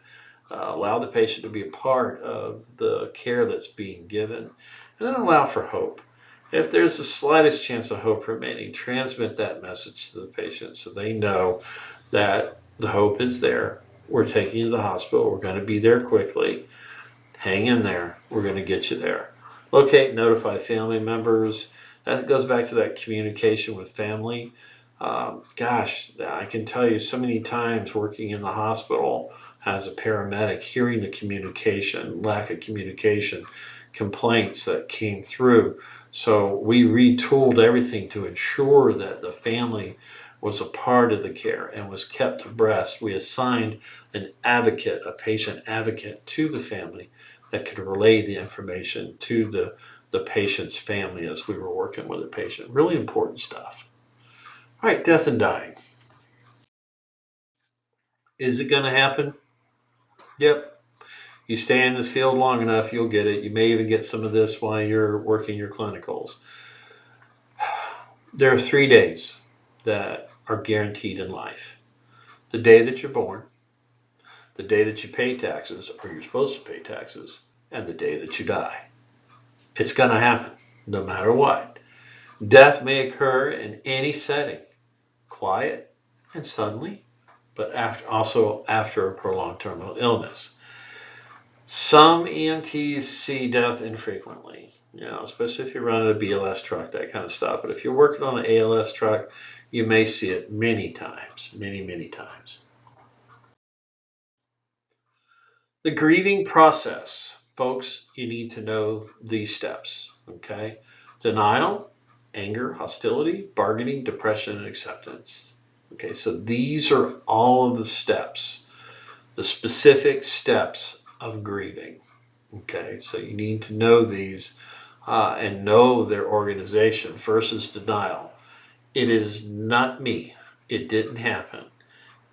Allow the patient to be a part of the care that's being given, and then allow for hope. If there's the slightest chance of hope remaining, transmit that message to the patient so they know that the hope is there. We're taking you to the hospital. We're going to be there quickly. Hang in there. We're going to get you there. Locate, notify family members. That goes back to that communication with family. Gosh, I can tell you so many times working in the hospital as a paramedic, hearing the communication, lack of communication, complaints that came through. So we retooled everything to ensure that the family was a part of the care and was kept abreast. We assigned an advocate, a patient advocate to the family that could relay the information to the patient's family as we were working with the patient. Really important stuff. All right, death and dying. Is it going to happen? Yep. You stay in this field long enough, you'll get it. You may even get some of this while you're working your clinicals. There are 3 days that are guaranteed in life: the day that you're born, the day that you pay taxes, or you're supposed to pay taxes, and the day that you die. It's going to happen, no matter what. Death may occur in any setting, quiet and suddenly, but also after a prolonged terminal illness. Some EMTs see death infrequently, especially if you're running a BLS truck, that kind of stuff. But if you're working on an ALS truck, you may see it many times, many, many times. The grieving process, folks, you need to know these steps, okay? Denial, anger, hostility, bargaining, depression, and acceptance. Okay, so these are all of the steps, the specific steps of grieving. Okay, so you need to know these and know their organization. First is denial. It is not me. It didn't happen.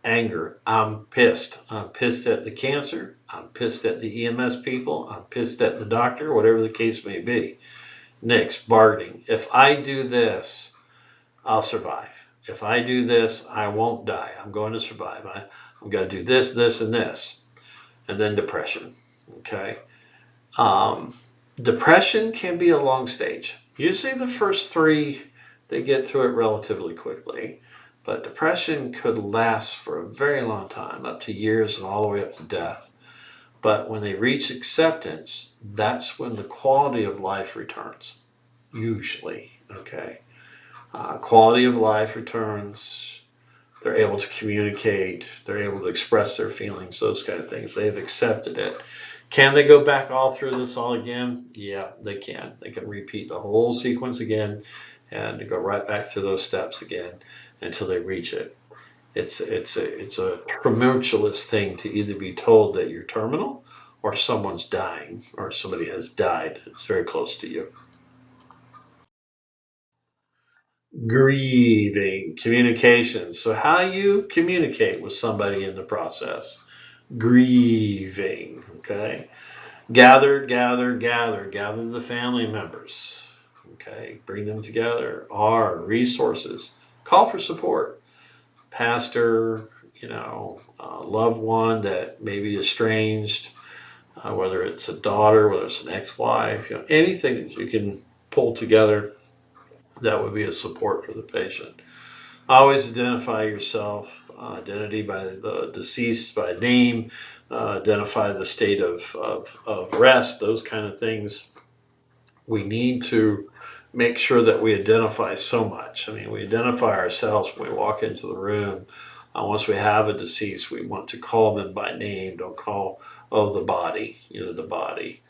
Anger. I'm pissed. I'm pissed at the cancer. I'm pissed at the EMS people. I'm pissed at the doctor, whatever the case may be. Next, bargaining. If I do this, I'll survive. If I do this, I won't die. I'm going to survive. I'm going to do this, this, and this. And then depression. Okay. Um, Depression can be a long stage. Usually the first three, they get through it relatively quickly. But depression could last for a very long time, up to years and all the way up to death. But when they reach acceptance, that's when the quality of life returns, usually. Okay. Quality of life returns. They're able to communicate. They're able to express their feelings, those kind of things. They've accepted it. Can they go back all through this all again? Yeah, they can. They can repeat the whole sequence again and go right back through those steps again until they reach it. It's a tumultuous thing to either be told that you're terminal or someone's dying or somebody has died. It's very close to you. Grieving, communication. So how you communicate with somebody in the process. Grieving, okay? Gather the family members, okay? Bring them together. Our resources. Call for support. Pastor, loved one that may be estranged, whether it's a daughter, whether it's an ex-wife, anything that you can pull together that would be a support for the patient. Always identify yourself, identity by the deceased, by name, identify the state of rest, those kind of things. We need to make sure that we identify so much. I mean, we identify ourselves when we walk into the room. Once we have a deceased, we want to call them by name. Don't call, the body, the body.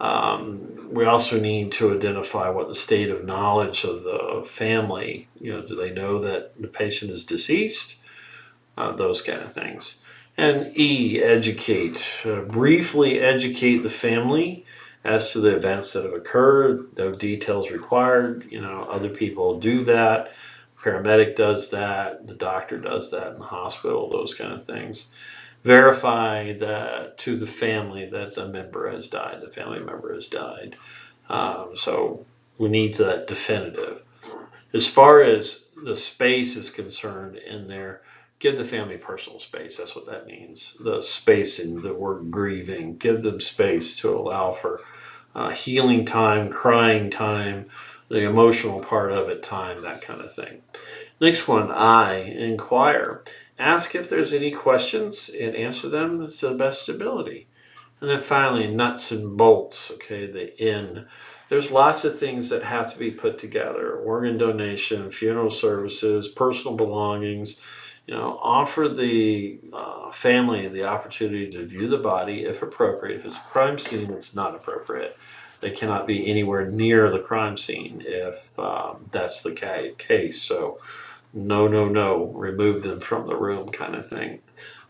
We also need to identify what the state of knowledge of the family, do they know that the patient is deceased? Those kind of things. And E, educate. Briefly educate the family as to the events that have occurred. No details required. Other people do that. Paramedic does that. The doctor does that in the hospital. Those kind of things. Verify that to the family that the member has died, the family member has died. So we need that definitive. As far as the space is concerned in there, give the family personal space. That's what that means. The space in the word grieving. Give them space to allow for healing time, crying time, the emotional part of it time, that kind of thing. Next one, I, inquire. Ask if there's any questions and answer them to the best ability. And then finally, nuts and bolts, okay, the N. There's lots of things that have to be put together. Organ donation, funeral services, personal belongings. Offer the family the opportunity to view the body if appropriate. If it's a crime scene, it's not appropriate. They cannot be anywhere near the crime scene if that's the case. So no, no, no, remove them from the room kind of thing.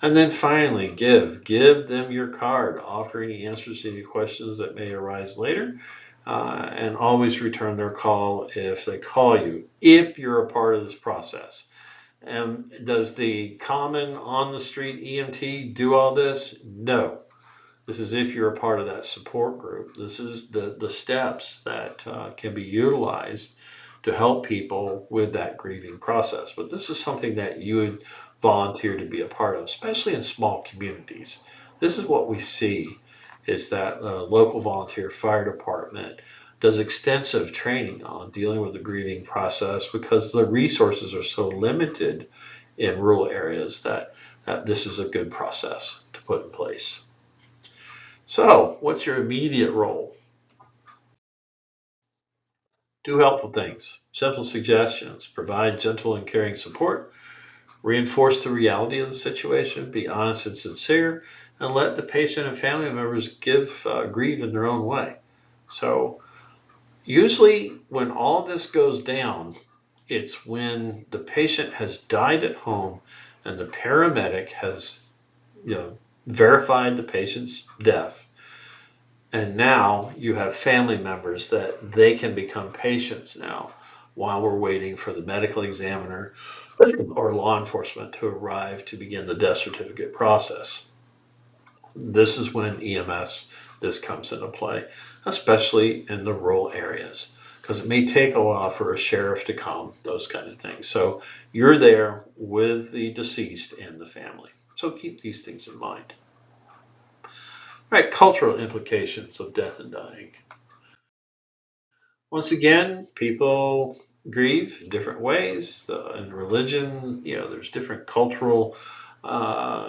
And then finally, give them your card. Offer any answers to any questions that may arise later. And always return their call if they call you, if you're a part of this process. And does the common on the street EMT do all this? No. This is if you're a part of that support group. This is the steps that can be utilized to help people with that grieving process. But this is something that you would volunteer to be a part of, especially in small communities. This is what we see is that local volunteer fire department does extensive training on dealing with the grieving process because the resources are so limited in rural areas that this is a good process to put in place. So, what's your immediate role? Do helpful things, simple suggestions, provide gentle and caring support, reinforce the reality of the situation, be honest and sincere, and let the patient and family members grieve in their own way. So, usually, when all this goes down, it's when the patient has died at home and the paramedic has, verified the patient's death. And now you have family members that they can become patients now while we're waiting for the medical examiner or law enforcement to arrive to begin the death certificate process. This is when this comes into play, especially in the rural areas, because it may take a while for a sheriff to come, those kinds of things. So you're there with the deceased and the family. So keep these things in mind. All right, cultural implications of death and dying. Once again, people grieve in different ways. In religion, there's different cultural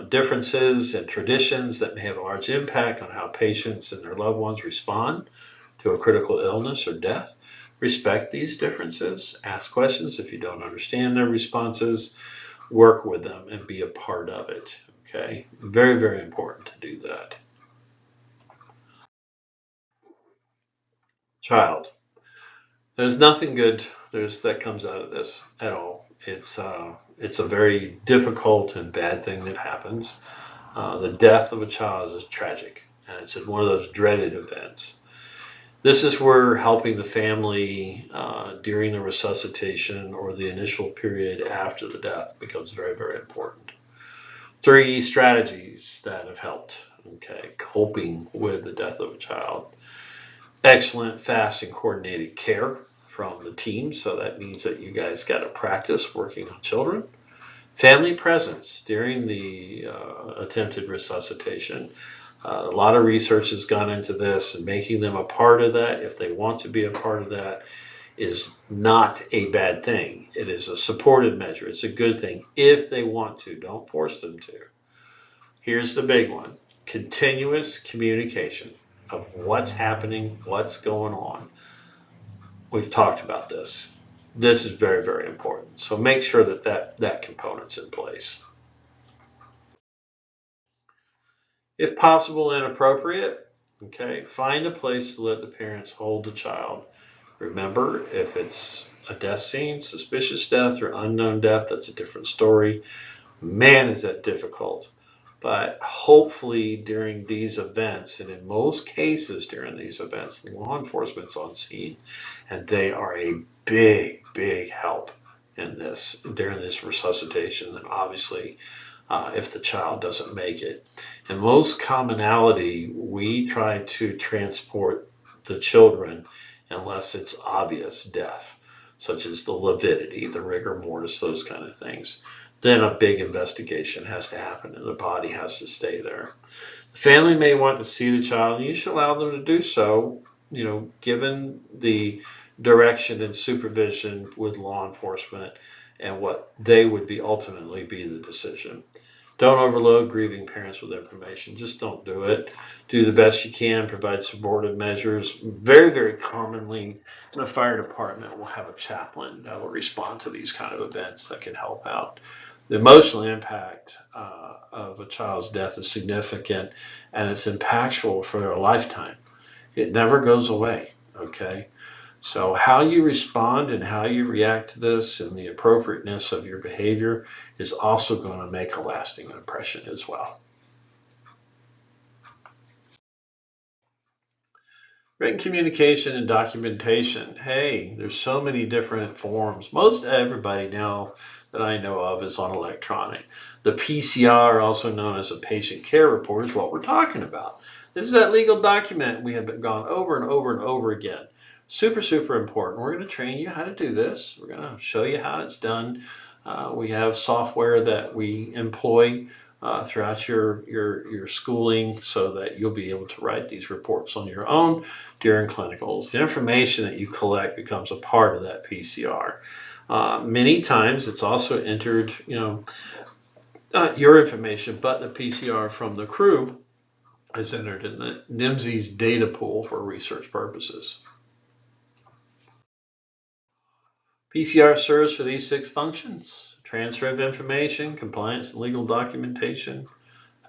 differences and traditions that may have a large impact on how patients and their loved ones respond to a critical illness or death. Respect these differences. Ask questions if you don't understand their responses. Work with them and be a part of it. Okay, very, very important to do that. Child. There's nothing good that comes out of this at all. It's a very difficult and bad thing that happens. The death of a child is tragic, and it's one of those dreaded events. This is where helping the family during the resuscitation or the initial period after the death becomes very, very important. 3 strategies that have helped. Okay, coping with the death of a child. Excellent, fast, and coordinated care from the team. So that means that you guys got to practice working on children. Family presence during the attempted resuscitation. A lot of research has gone into this, and making them a part of that, if they want to be a part of that, is not a bad thing. It is a supportive measure. It's a good thing if they want to. Don't force them to. Here's the big one: continuous communication of what's happening, what's going on. We've talked about this. This is very, very important. So make sure that component's in place. If possible and appropriate, okay, find a place to let the parents hold the child. Remember, if it's a death scene, suspicious death or unknown death, that's a different story. Man, is that difficult. But hopefully during these events, and in most cases during these events, law enforcement's on scene, and they are a big, big help in this during this resuscitation. And obviously, if the child doesn't make it. In most commonality, we try to transport the children unless it's obvious death, such as the lividity, the rigor mortis, those kind of things. Then a big investigation has to happen and the body has to stay there. The family may want to see the child, and you should allow them to do so, given the direction and supervision with law enforcement and what they would be ultimately be the decision. Don't overload grieving parents with information. Just don't do it. Do the best you can. Provide supportive measures. Very, very commonly, in a fire department, we'll have a chaplain that will respond to these kind of events that can help out. The emotional impact of a child's death is significant, and it's impactful for their lifetime. It never goes away. Okay. So how you respond and how you react to this and the appropriateness of your behavior is also going to make a lasting impression as well. Written communication and documentation. Hey, there's so many different forms. Most everybody now that I know of is on electronic. The PCR, also known as a patient care report, is what we're talking about. This is that legal document we have gone over and over and over again. Super, super important. We're going to train you how to do this. We're going to show you how it's done. We have software that we employ throughout your schooling so that you'll be able to write these reports on your own during clinicals. The information that you collect becomes a part of that PCR. Many times it's also entered, your information, but the PCR from the crew is entered in the NIMSY's data pool for research purposes. PCR serves for these 6 functions: transfer of information, compliance and legal documentation,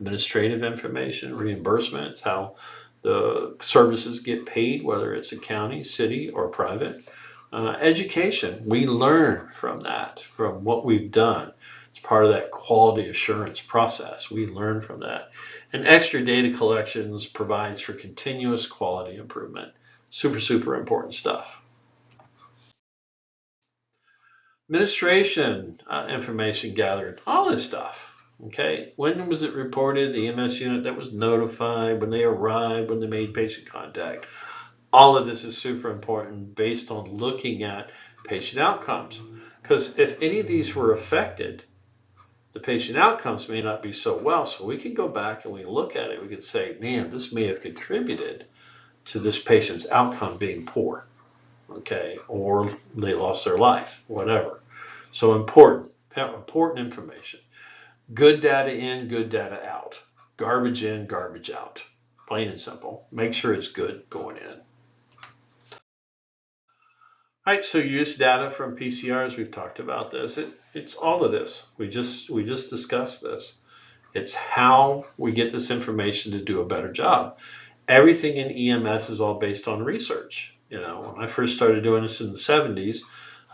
administrative information, reimbursement. It's how the services get paid, whether it's a county, city, or private. Education, we learn from that, from what we've done. It's part of that quality assurance process. We learn from that. And extra data collections provides for continuous quality improvement. Super, super important stuff. Administration information gathered, all this stuff. Okay, when was it reported? The EMS unit that was notified, when they arrived, when they made patient contact. All of this is super important based on looking at patient outcomes. Because if any of these were affected, the patient outcomes may not be so well. So we can go back and we look at it. We could say, man, this may have contributed to this patient's outcome being poor. Okay, or they lost their life, whatever. So important information. Good data in, good data out. Garbage in, garbage out. Plain and simple. Make sure it's good going in. All right, so use data from PCRs. We've talked about this. It's all of this. We just discussed this. It's how we get this information to do a better job. Everything in EMS is all based on research. When I first started doing this in the 70s,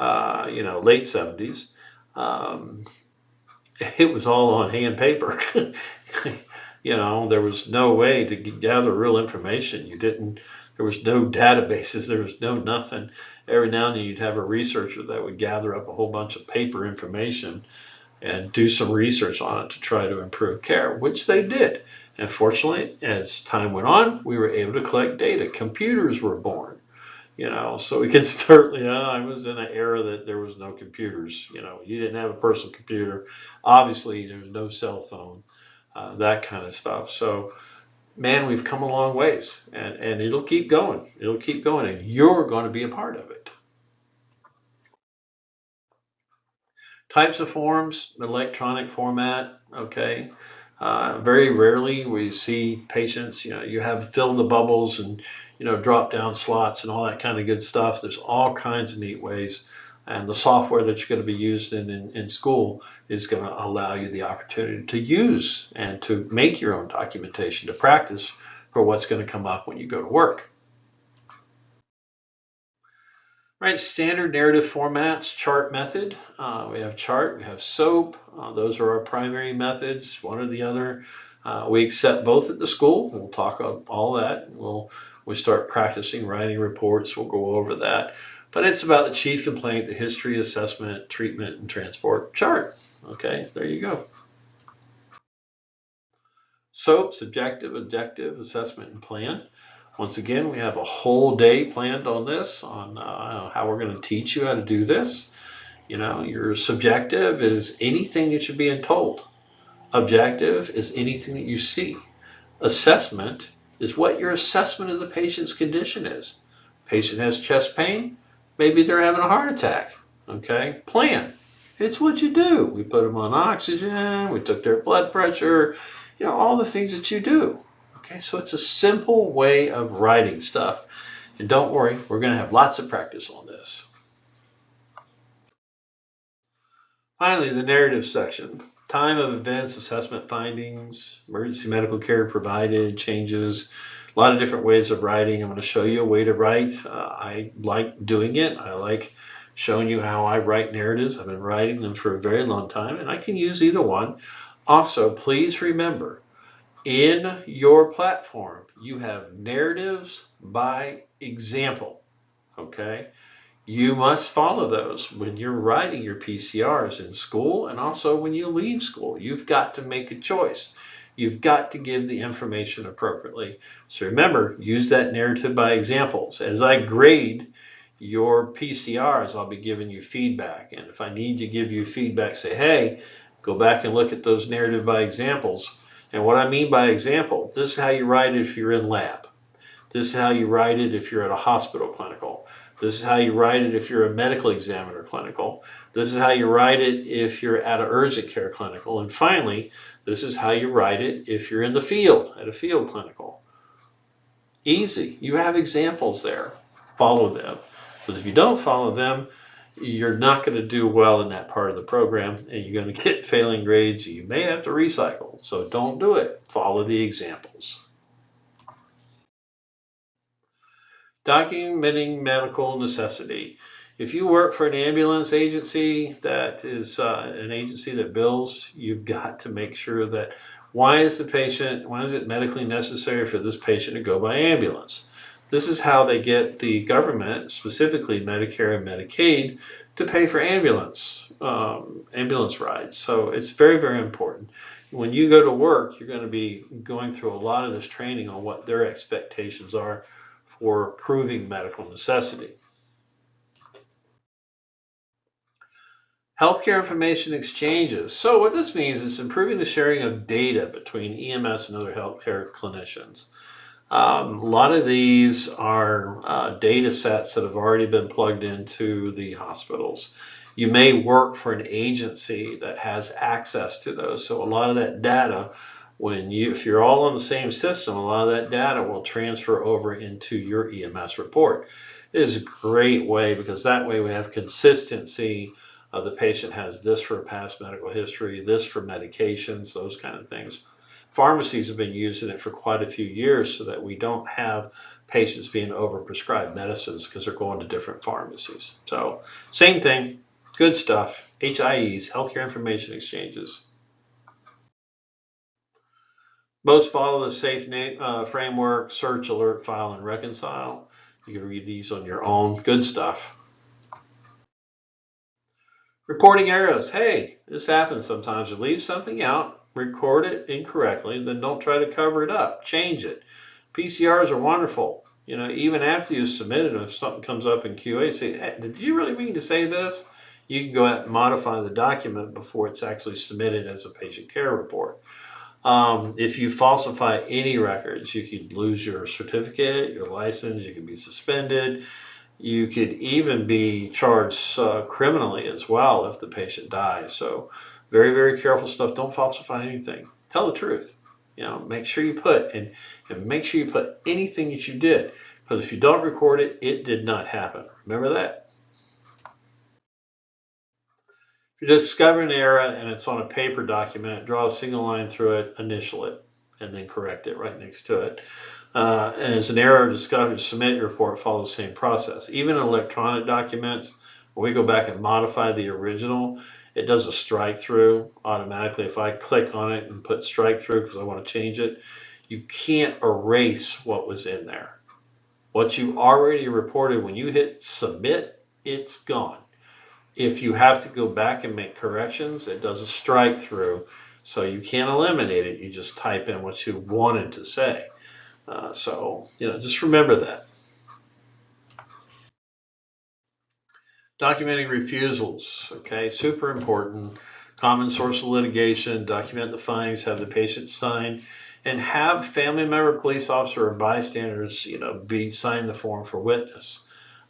late 70s, it was all on hand paper. There was no way to gather real information. There was no databases, there was no nothing. Every now and then you'd have a researcher that would gather up a whole bunch of paper information and do some research on it to try to improve care, which they did. And fortunately, as time went on, we were able to collect data. Computers were born, so we could start. I was in an era that there was no computers. You didn't have a personal computer. Obviously, there was no cell phone, that kind of stuff. So, man, we've come a long ways, and it'll keep going. It'll keep going, and you're going to be a part of it. Types of forms, electronic format, okay. Very rarely we see patients, you have fill in the bubbles and, drop down slots and all that kind of good stuff. There's all kinds of neat ways. And the software that you're going to be used in school is going to allow you the opportunity to use and to make your own documentation to practice for what's going to come up when you go to work. Right, standard narrative formats, chart method. We have chart, we have SOAP. Those are our primary methods, one or the other. We accept both at the school. We'll talk about all that. We'll start practicing writing reports. We'll go over that. But it's about the chief complaint, the history, assessment, treatment, and transport chart. Okay, there you go. SOAP, subjective, objective, assessment, and plan. Once again, we have a whole day planned on this, on how we're going to teach you how to do this. Your subjective is anything that you're being told. Objective is anything that you see. Assessment is what your assessment of the patient's condition is. Patient has chest pain, maybe they're having a heart attack. Okay, plan. It's what you do. We put them on oxygen, we took their blood pressure, all the things that you do. Okay, so it's a simple way of writing stuff. And don't worry, we're going to have lots of practice on this. Finally, the narrative section. Time of events, assessment findings, emergency medical care provided, changes, a lot of different ways of writing. I'm going to show you a way to write. I like doing it. I like showing you how I write narratives. I've been writing them for a very long time, and I can use either one. Also, please remember, in your platform, you have narratives by example, okay? You must follow those when you're writing your PCRs in school and also when you leave school. You've got to make a choice. You've got to give the information appropriately. So remember, use that narrative by examples. As I grade your PCRs, I'll be giving you feedback. And if I need to give you feedback, say, hey, go back and look at those narrative by examples. And what I mean by example, this is how you write it if you're in lab. This is how you write it if you're at a hospital clinical. This is how you write it if you're a medical examiner clinical. This is how you write it if you're at an urgent care clinical. And finally, this is how you write it if you're in the field, at a field clinical. Easy. You have examples there. Follow them. But if you don't follow them, you're not going to do well in that part of the program, and you're going to get failing grades. You may have to recycle. So don't do it. Follow the examples. Documenting medical necessity. If you work for an ambulance agency that is an agency that bills, you've got to make sure that why is it medically necessary for this patient to go by ambulance? This is how they get the government, specifically Medicare and Medicaid, to pay for ambulance rides. So it's very, very important. When you go to work, you're going to be going through a lot of this training on what their expectations are for proving medical necessity. Healthcare information exchanges. So what this means is improving the sharing of data between EMS and other healthcare clinicians. A lot of these are data sets that have already been plugged into the hospitals. You may work for an agency that has access to those. So a lot of that data, if you're all on the same system, a lot of that data will transfer over into your EMS report. It is a great way because that way we have consistency. The patient has this for past medical history, this for medications, those kind of things. Pharmacies have been using it for quite a few years so that we don't have patients being overprescribed medicines because they're going to different pharmacies. So same thing, good stuff. HIEs, healthcare information exchanges. Most follow the SAFE framework, search, alert, file, and reconcile. You can read these on your own. Good stuff. Reporting errors. Hey, this happens sometimes. You leave something out, record it incorrectly, then don't try to cover it up. Change it. PCRs are wonderful. Even after you submit it, if something comes up in QA, say, hey, did you really mean to say this? You can go out and modify the document before it's actually submitted as a patient care report. If you falsify any records, you could lose your certificate, your license, you could be suspended. You could even be charged criminally as well if the patient dies. So very, very careful stuff. Don't falsify anything. Tell the truth. Make sure you put and make sure you put anything that you did. Because if you don't record it, it did not happen. Remember that. If you discover an error and it's on a paper document, draw a single line through it, initial it, and then correct it right next to it. And as an error discovered, submit your report, follow the same process. Even in electronic documents, when we go back and modify the original, it does a strike through automatically. If I click on it and put strike through because I want to change it, you can't erase what was in there. What you already reported, when you hit submit, it's gone. If you have to go back and make corrections, it does a strike through So you can't eliminate it. You just type in what you wanted to say. So, just remember that. Documenting refusals, okay, super important. Common source of litigation, document the findings, have the patient sign, and have family member, police officer, or bystanders, be sign the form for witness,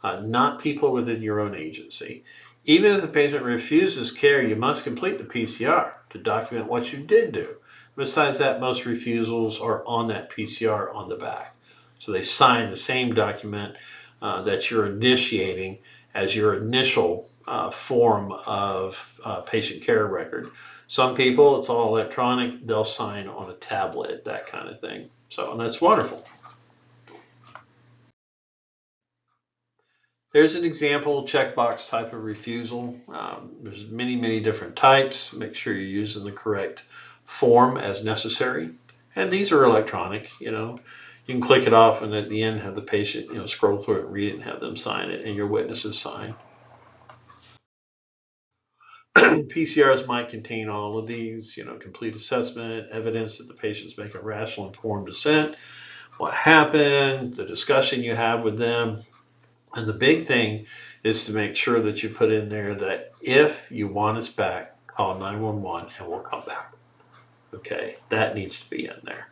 not people within your own agency. Even if the patient refuses care, you must complete the PCR to document what you did do. Besides that, most refusals are on that PCR on the back. So they sign the same document that you're initiating as your initial form of patient care record. Some people, it's all electronic. They'll sign on a tablet, that kind of thing. So, and that's wonderful. There's an example checkbox type of refusal. There's many, many different types. Make sure you're using the correct form as necessary. And these are electronic, You can click it off and at the end have the patient, scroll through it, read it, and have them sign it, and your witnesses sign. PCRs might contain all of these, complete assessment, evidence that the patient's making a rational, informed assent, what happened, the discussion you have with them. And the big thing is to make sure that you put in there that if you want us back, call 911 and we'll come back. Okay, that needs to be in there.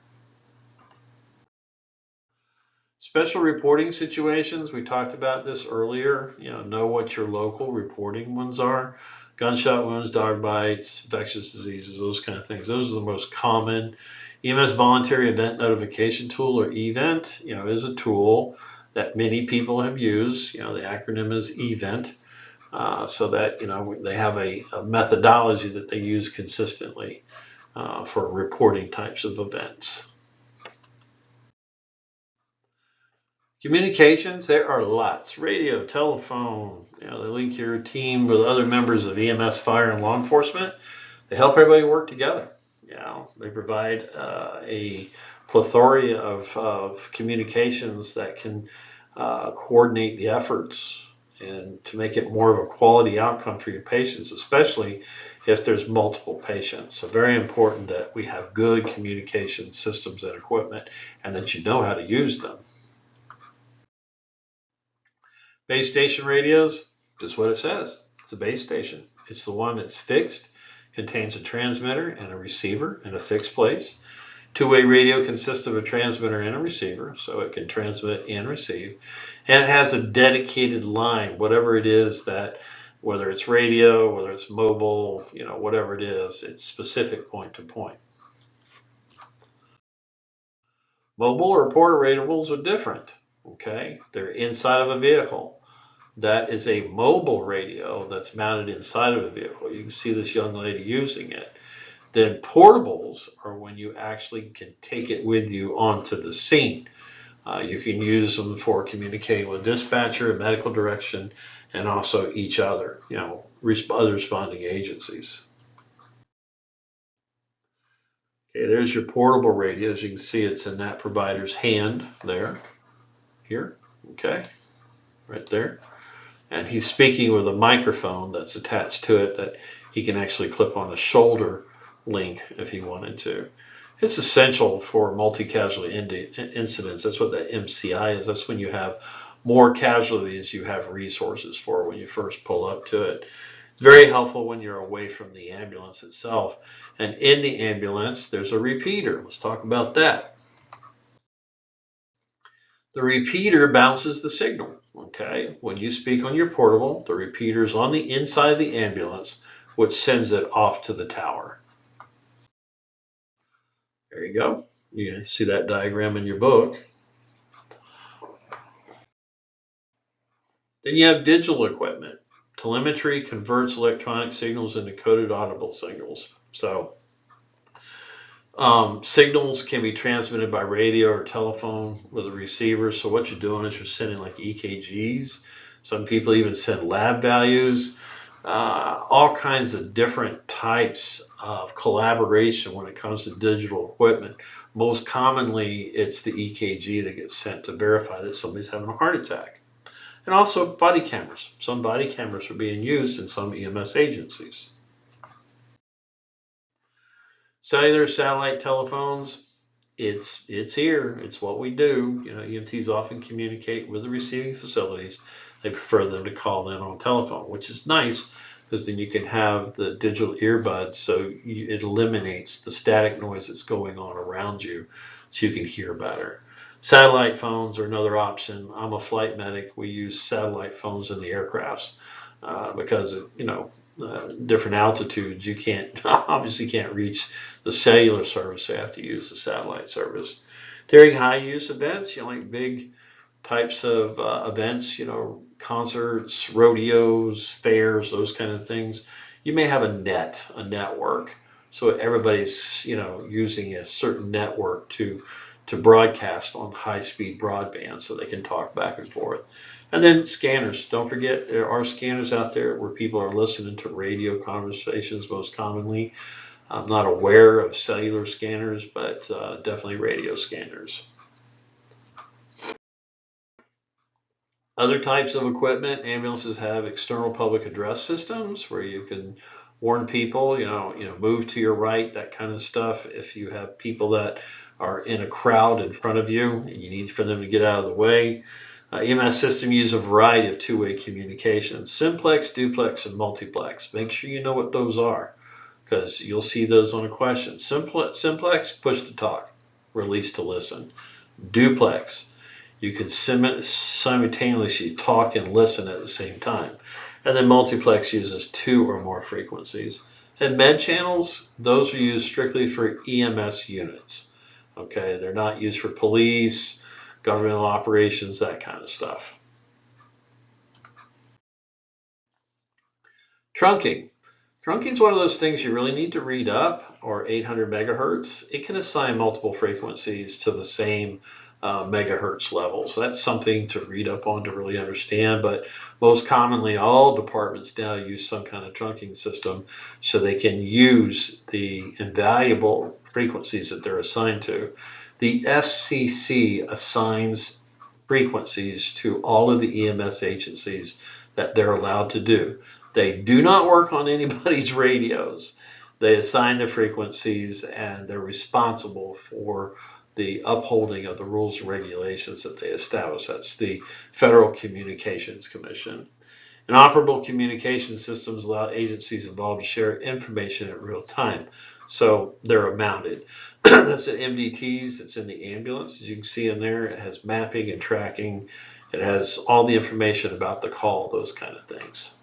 Special reporting situations, we talked about this earlier. Know what your local reporting ones are. Gunshot wounds, dog bites, infectious diseases, those kind of things. Those are the most common. EMS Voluntary Event Notification Tool, or EVENT, is a tool that many people have used. The acronym is EVENT, so that they have a methodology that they use consistently for reporting types of events. Communications, there are lots. Radio, telephone, they link your team with other members of EMS, fire, and law enforcement. They help everybody work together. They provide a plethora of communications that can coordinate the efforts and to make it more of a quality outcome for your patients, especially if there's multiple patients. So very important that we have good communication systems and equipment and that you know how to use them. Base station radios, just what it says. It's a base station. It's the one that's fixed, contains a transmitter and a receiver in a fixed place. Two-way radio consists of a transmitter and a receiver, so it can transmit and receive. And it has a dedicated line, whatever it is that, whether it's radio, whether it's mobile, whatever it is, it's specific point to point. Mobile or portatables are different, okay? They're inside of a vehicle. That is a mobile radio that's mounted inside of a vehicle. You can see this young lady using it. Then portables are when you actually can take it with you onto the scene. You can use them for communicating with dispatcher, medical direction, and also each other, other responding agencies. Okay, there's your portable radio. As you can see, it's in that provider's hand there, here, okay, right there. And he's speaking with a microphone that's attached to it that he can actually clip on a shoulder link if he wanted to. It's essential for multi-casualty incidents. That's what the MCI is. That's when you have more casualties you have resources for when you first pull up to it. It's very helpful when you're away from the ambulance itself. And in the ambulance, there's a repeater. Let's talk about that. The repeater bounces the signal, okay? When you speak on your portable, the repeater's on the inside of the ambulance, which sends it off to the tower. There you go. You see that diagram in your book. Then you have digital equipment. Telemetry converts electronic signals into coded audible signals. So signals can be transmitted by radio or telephone with a receiver. So what you're doing is you're sending like EKGs. Some people even send lab values. All kinds of different types of collaboration when it comes to digital equipment. Most commonly, it's the EKG that gets sent to verify that somebody's having a heart attack. And also body cameras. Some body cameras are being used in some EMS agencies. Cellular satellite telephones, it's here. It's what we do. EMTs often communicate with the receiving facilities. They prefer them to call in on telephone, which is nice because then you can have the digital earbuds, so it eliminates the static noise that's going on around you, so you can hear better. Satellite phones are another option. I'm a flight medic. We use satellite phones in the aircrafts because different altitudes you can't obviously can't reach the cellular service, so you have to use the satellite service. During high use events, like big types of events, concerts, rodeos, fairs, those kind of things, you may have a network. So everybody's, using a certain network to broadcast on high-speed broadband so they can talk back and forth. And then scanners. Don't forget, there are scanners out there where people are listening to radio conversations most commonly. I'm not aware of cellular scanners, but definitely radio scanners. Other types of equipment, ambulances have external public address systems where you can warn people, move to your right, that kind of stuff. If you have people that are in a crowd in front of you and you need for them to get out of the way. EMS system use a variety of two-way communications: simplex, duplex, and multiplex. Make sure you know what those are because you'll see those on a question. Simplex, push to talk, release to listen. Duplex, you can simultaneously talk and listen at the same time. And then multiplex uses two or more frequencies. And med channels, those are used strictly for EMS units. Okay, they're not used for police, governmental operations, that kind of stuff. Trunking. Trunking is one of those things you really need to read up, or 800 megahertz. It can assign multiple frequencies to the same megahertz level. So that's something to read up on to really understand. But most commonly, all departments now use some kind of trunking system so they can use the invaluable frequencies that they're assigned to. The FCC assigns frequencies to all of the EMS agencies that they're allowed to do. They do not work on anybody's radios. They assign the frequencies and they're responsible for the upholding of the rules and regulations that they establish. That's the Federal Communications Commission. Interoperable communication systems allow agencies involved to share information in real time. So they're mounted. That's the MDTs. It's in the ambulance. As you can see in there, it has mapping and tracking. It has all the information about the call, those kind of things.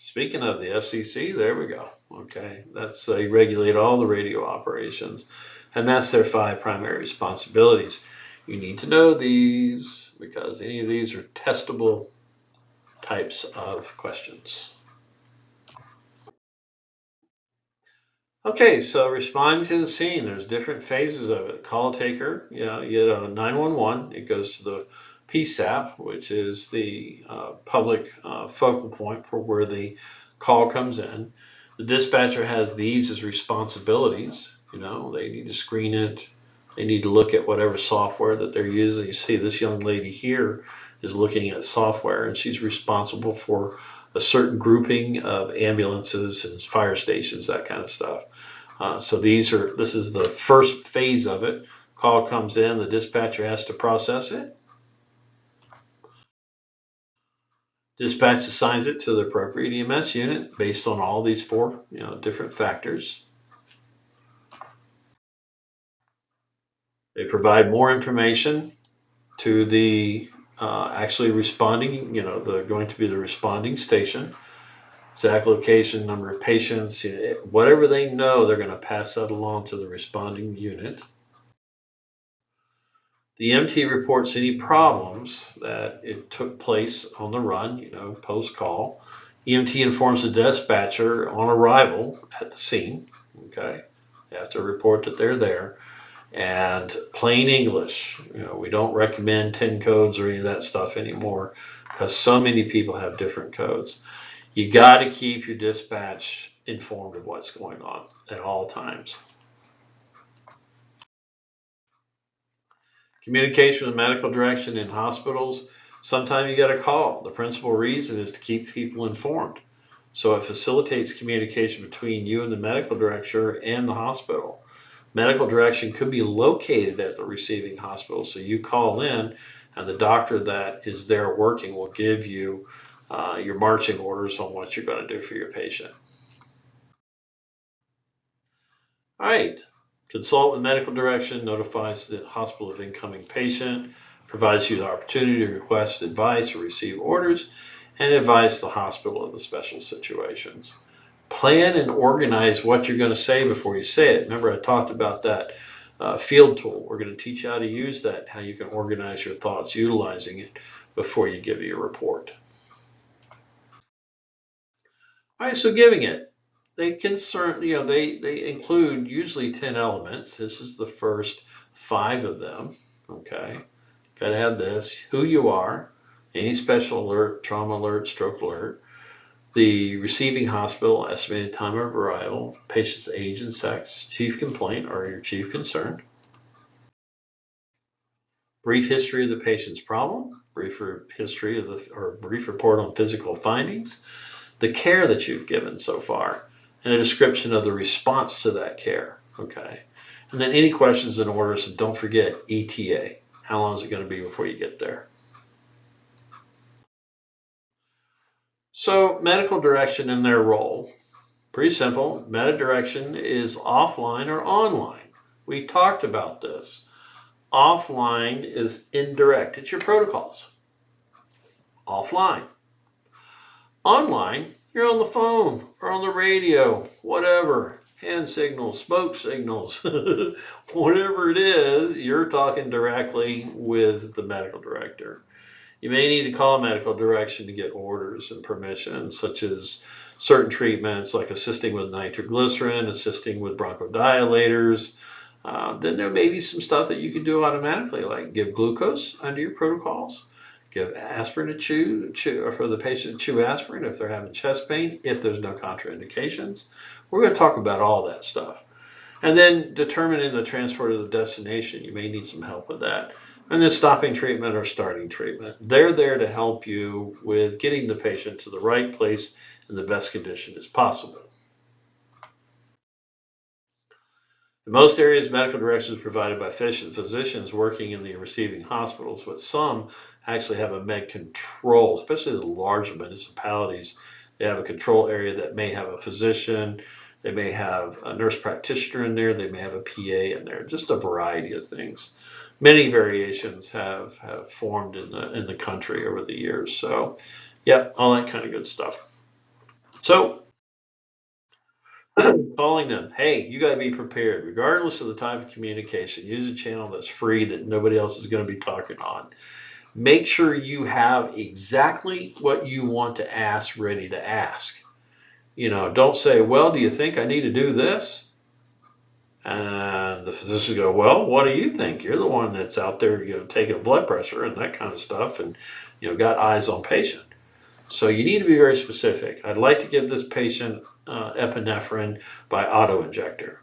Speaking of the FCC, there we go. Okay, they regulate all the radio operations, and that's their 5 primary responsibilities. You need to know these because any of these are testable types of questions. Okay, so responding to the scene, there's different phases of it. Call taker, you get a 911, it goes to the PSAP, which is the public focal point for where the call comes in. The dispatcher has these as responsibilities. They need to screen it. They need to look at whatever software that they're using. You see this young lady here is looking at software, and she's responsible for a certain grouping of ambulances and fire stations, that kind of stuff. So this is the first phase of it. Call comes in, the dispatcher has to process it. Dispatch assigns it to the appropriate EMS unit based on all these 4 different factors. They provide more information to the actually responding, going to be the responding station. Exact location, number of patients, whatever they know, they're going to pass that along to the responding unit. The MT reports any problems that it took place on the run, post-call. EMT informs the dispatcher on arrival at the scene. Okay, they have to report that they're there. And plain English, we don't recommend 10 codes or any of that stuff anymore because so many people have different codes. You got to keep your dispatch informed of what's going on at all times. Communication and medical direction in hospitals. Sometimes you got to call. The principal reason is to keep people informed. So it facilitates communication between you and the medical director and the hospital. Medical direction could be located at the receiving hospital, so you call in and the doctor that is there working will give you your marching orders on what you're going to do for your patient. All right, consult with medical direction, notifies the hospital of incoming patient, provides you the opportunity to request advice or receive orders, and advise the hospital of the special situations. Plan and organize what you're going to say before you say it. Remember, I talked about that field tool. We're going to teach you how to use that, how you can organize your thoughts utilizing it before you give your report. All right, so giving it. They concern, they include usually 10 elements. This is the first 5 of them. Okay, got to have this: who you are, any special alert, trauma alert, stroke alert, the receiving hospital, estimated time of arrival, patient's age and sex, chief complaint or your chief concern, brief history of the patient's problem, brief history of brief report on physical findings, the care that you've given so far, and a description of the response to that care. Okay, and then any questions and orders, and don't forget ETA. How long is it going to be before you get there? So medical direction and their role. Pretty simple. Meta direction is offline or online. We talked about this. Offline is indirect. It's your protocols. Offline. Online, you're on the phone or on the radio, whatever. Hand signals, smoke signals, whatever it is, you're talking directly with the medical director. You may need to call medical direction to get orders and permissions, such as certain treatments like assisting with nitroglycerin, assisting with bronchodilators. Then there may be some stuff that you can do automatically, like give glucose under your protocols, give aspirin to chew, or for the patient to chew aspirin if they're having chest pain, if there's no contraindications. We're going to talk about all that stuff. And then determining the transport of the destination, you may need some help with that. And then stopping treatment or starting treatment. They're there to help you with getting the patient to the right place in the best condition as possible. In most areas, medical direction is provided by physicians working in the receiving hospitals, but some actually have a med control, especially the large municipalities. They have a control area that may have a physician, they may have a nurse practitioner in there, they may have a PA in there, just a variety of things. Many variations have formed in the country over the years. So, yep, all that kind of good stuff. So, calling them, hey, you got to be prepared, regardless of the type of communication. Use a channel that's free that nobody else is going to be talking on. Make sure you have exactly what you want to ask ready to ask. Don't say, well, do you think I need to do this? And the physician go, well, what do you think? You're the one that's out there, taking a blood pressure and that kind of stuff, and got eyes on patient. So you need to be very specific. I'd like to give this patient epinephrine by auto-injector.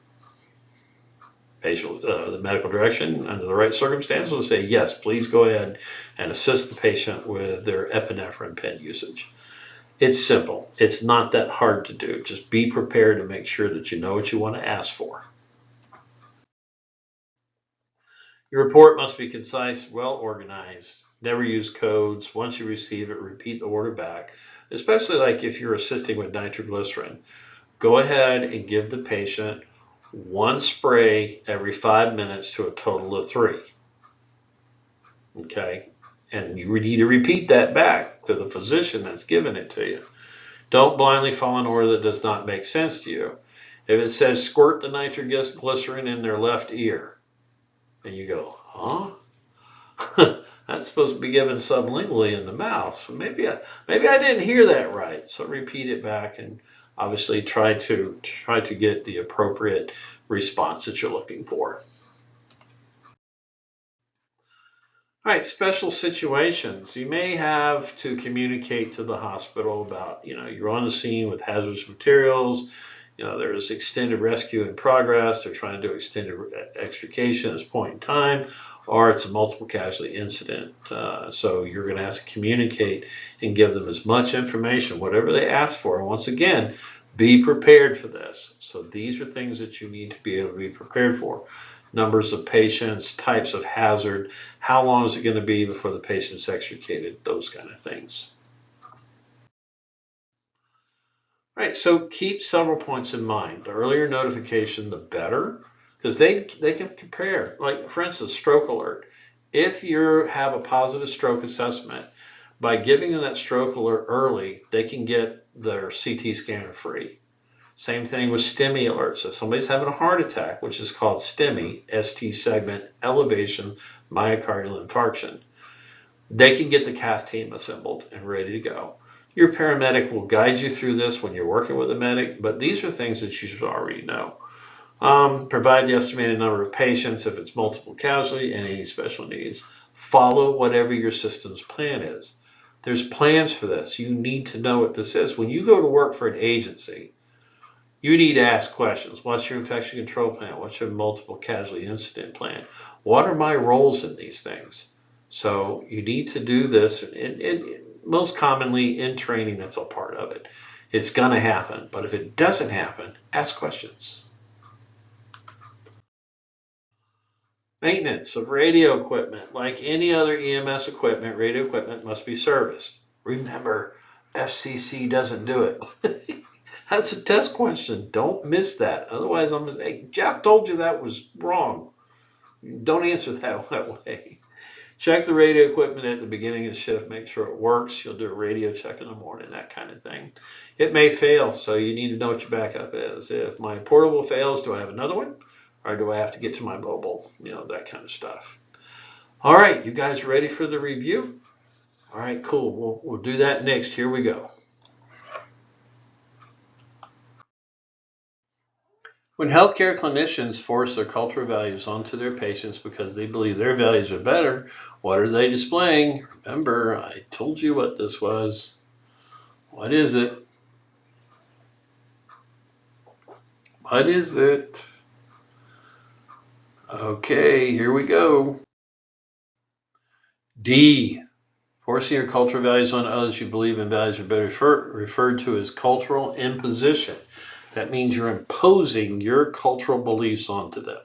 The medical direction, under the right circumstances, will say, yes, please go ahead and assist the patient with their epinephrine pen usage. It's simple. It's not that hard to do. Just be prepared to make sure that you know what you want to ask for. Your report must be concise, well organized. Never use codes. Once you receive it, repeat the order back, especially like if you're assisting with nitroglycerin. Go ahead and give the patient 1 spray every 5 minutes to a total of 3. Okay? And you need to repeat that back to the physician that's giving it to you. Don't blindly follow an order that does not make sense to you. If it says squirt the nitroglycerin in their left ear, and you go, huh? That's supposed to be given sublingually in the mouth. So maybe I didn't hear that right. So repeat it back and obviously try to get the appropriate response that you're looking for. All right, special situations. You may have to communicate to the hospital about, you're on the scene with hazardous materials. There's extended rescue in progress. They're trying to do extended extrication at this point in time, or it's a multiple casualty incident. So you're going to have to communicate and give them as much information, whatever they ask for. And once again, be prepared for this. So these are things that you need to be able to be prepared for. Numbers of patients, types of hazard, how long is it going to be before the patient's extricated, those kind of things. All right, so keep several points in mind. The earlier notification, the better, because they can compare. Like, for instance, stroke alert. If you have a positive stroke assessment, by giving them that stroke alert early, they can get their CT scanner free. Same thing with STEMI alerts. If somebody's having a heart attack, which is called STEMI, ST segment elevation myocardial infarction, they can get the cath team assembled and ready to go. Your paramedic will guide you through this when you're working with a medic, but these are things that you should already know. Provide the estimated number of patients if it's multiple casualty and any special needs. Follow whatever your system's plan is. There's plans for this. You need to know what this is. When you go to work for an agency, you need to ask questions. What's your infection control plan? What's your multiple casualty incident plan? What are my roles in these things? So you need to do this, and most commonly in training, that's a part of it. It's going to happen, but if it doesn't happen, ask questions. Maintenance of radio equipment. Like any other EMS equipment, radio equipment must be serviced. Remember, FCC doesn't do it. That's a test question. Don't miss that. Otherwise, I'm going to say, hey, Jeff told you that was wrong. Don't answer that way. Check the radio equipment at the beginning of the shift. Make sure it works. You'll do a radio check in the morning, that kind of thing. It may fail, so you need to know what your backup is. If my portable fails, do I have another one? Or do I have to get to my mobile? That kind of stuff. All right, you guys ready for the review? All right, cool. We'll do that next. Here we go. When healthcare clinicians force their cultural values onto their patients because they believe their values are better, what are they displaying? Remember, I told you what this was. What is it? What is it? Okay, here we go. D. Forcing your cultural values on others you believe in values are better referred to as cultural imposition. That means you're imposing your cultural beliefs onto them.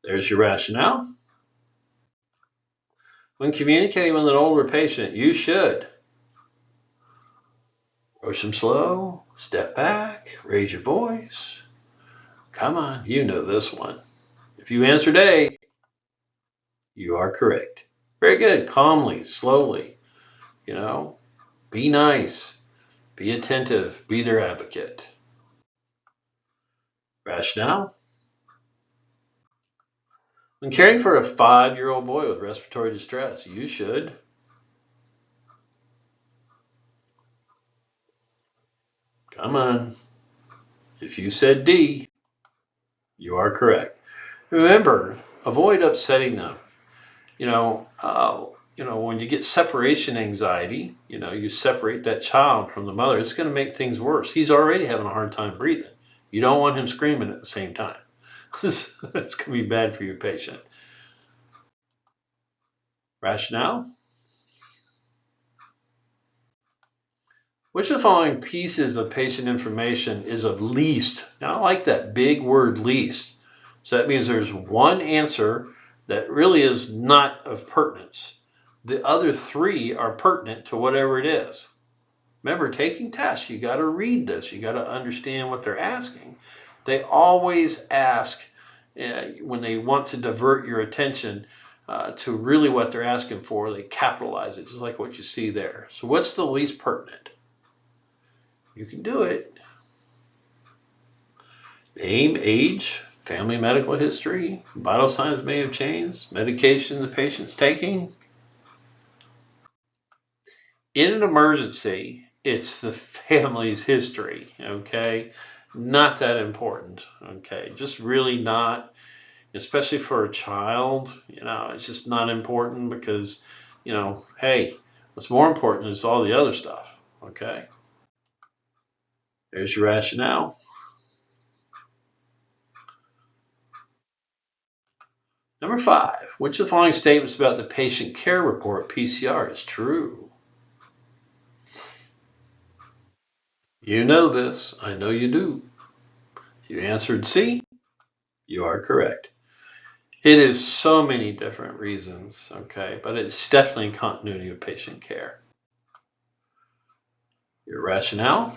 There's your rationale. When communicating with an older patient, you should approach them slow, step back, raise your voice. Come on, you know this one. If you answered A, you are correct. Very good. Calmly, slowly, be nice, be attentive, be their advocate. Rationale. When caring for a 5-year-old boy with respiratory distress, you should come on. If you said D, you are correct. Remember, avoid upsetting them. When you get separation anxiety, you separate that child from the mother, it's going to make things worse. He's already having a hard time breathing. You don't want him screaming at the same time. That's going to be bad for your patient. Rationale? Which of the following pieces of patient information is of least? Now, I like that big word least. So that means there's one answer that really is not of pertinence. The other 3 are pertinent to whatever it is. Remember, taking tests, you got to read this. You got to understand what they're asking. They always ask when they want to divert your attention to really what they're asking for, they capitalize it, just like what you see there. So what's the least pertinent? You can do it. Name, age, family medical history, vital signs may have changed, medication the patient's taking. In an emergency, it's the family's history, okay? Not that important, okay? Just really not, especially for a child, it's just not important because, hey, what's more important is all the other stuff, okay? There's your rationale. Number 5, which of the following statements about the patient care report, PCR, is true? You know this. I know you do. You answered C. You are correct. It is so many different reasons, okay, but it's definitely continuity of patient care. Your rationale?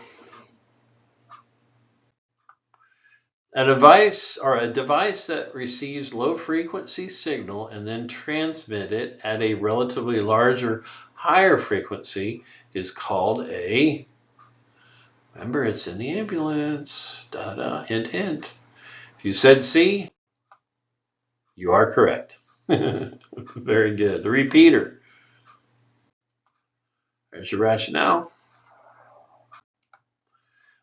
A device that receives low frequency signal and then transmit it at a relatively larger, higher frequency is called a, remember it's in the ambulance, hint, hint. If you said C, you are correct. Very good. The repeater. There's your rationale.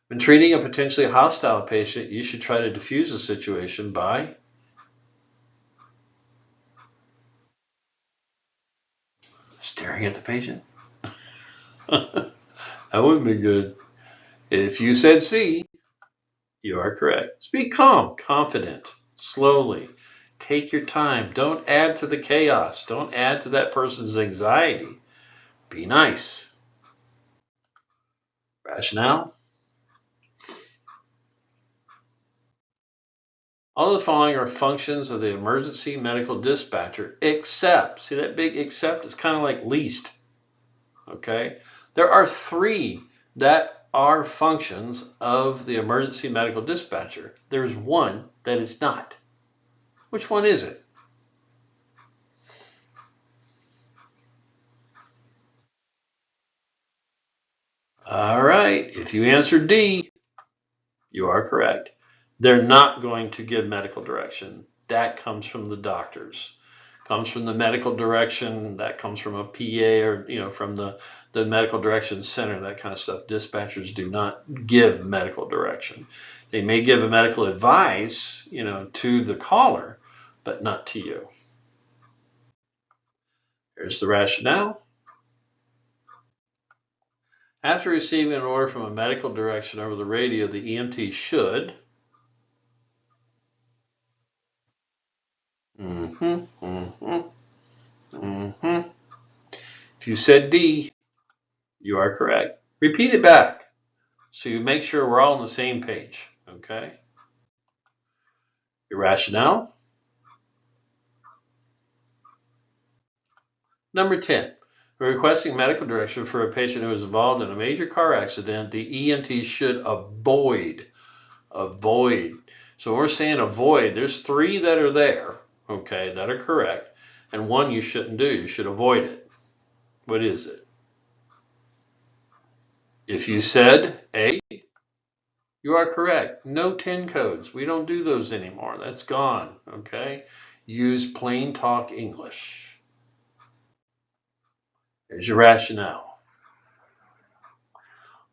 When treating a potentially hostile patient, you should try to diffuse the situation by staring at the patient. That wouldn't be good. If you said C, you are correct. Speak calm, confident, slowly. Take your time. Don't add to the chaos. Don't add to that person's anxiety. Be nice. Rationale? All the following are functions of the emergency medical dispatcher, except, see that big except? It's kind of like least. Okay? There are 3 that are functions of the emergency medical dispatcher. There's 1 that is not. Which one is it? All right. If you answered D, you are correct. They're not going to give medical direction. That comes from the doctors. Comes from the medical direction. That comes from a PA or from the medical direction center. That kind of stuff. Dispatchers do not give medical direction. They may give a medical advice, to the caller, but not to you. Here's the rationale. After receiving an order from a medical direction over the radio, the EMT should. If you said D, you are correct. Repeat it back so you make sure we're all on the same page, okay? Your rationale. Number 10, requesting medical direction for a patient who is involved in a major car accident, the EMT should avoid. So we're saying avoid. There's 3 that are there, okay, that are correct, and 1 you shouldn't do. You should avoid it. What is it? If you said A, you are correct. No 10 codes. We don't do those anymore. That's gone, okay? Use plain talk English. There's your rationale.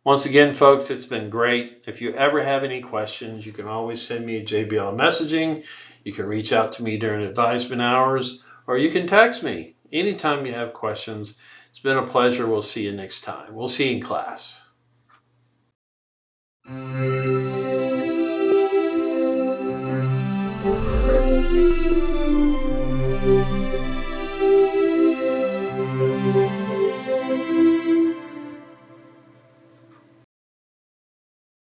Once again, folks, it's been great. If you ever have any questions, you can always send me a JBL messaging. You can reach out to me during advisement hours, or you can text me anytime you have questions. It's been a pleasure. We'll see you next time. We'll see you in class.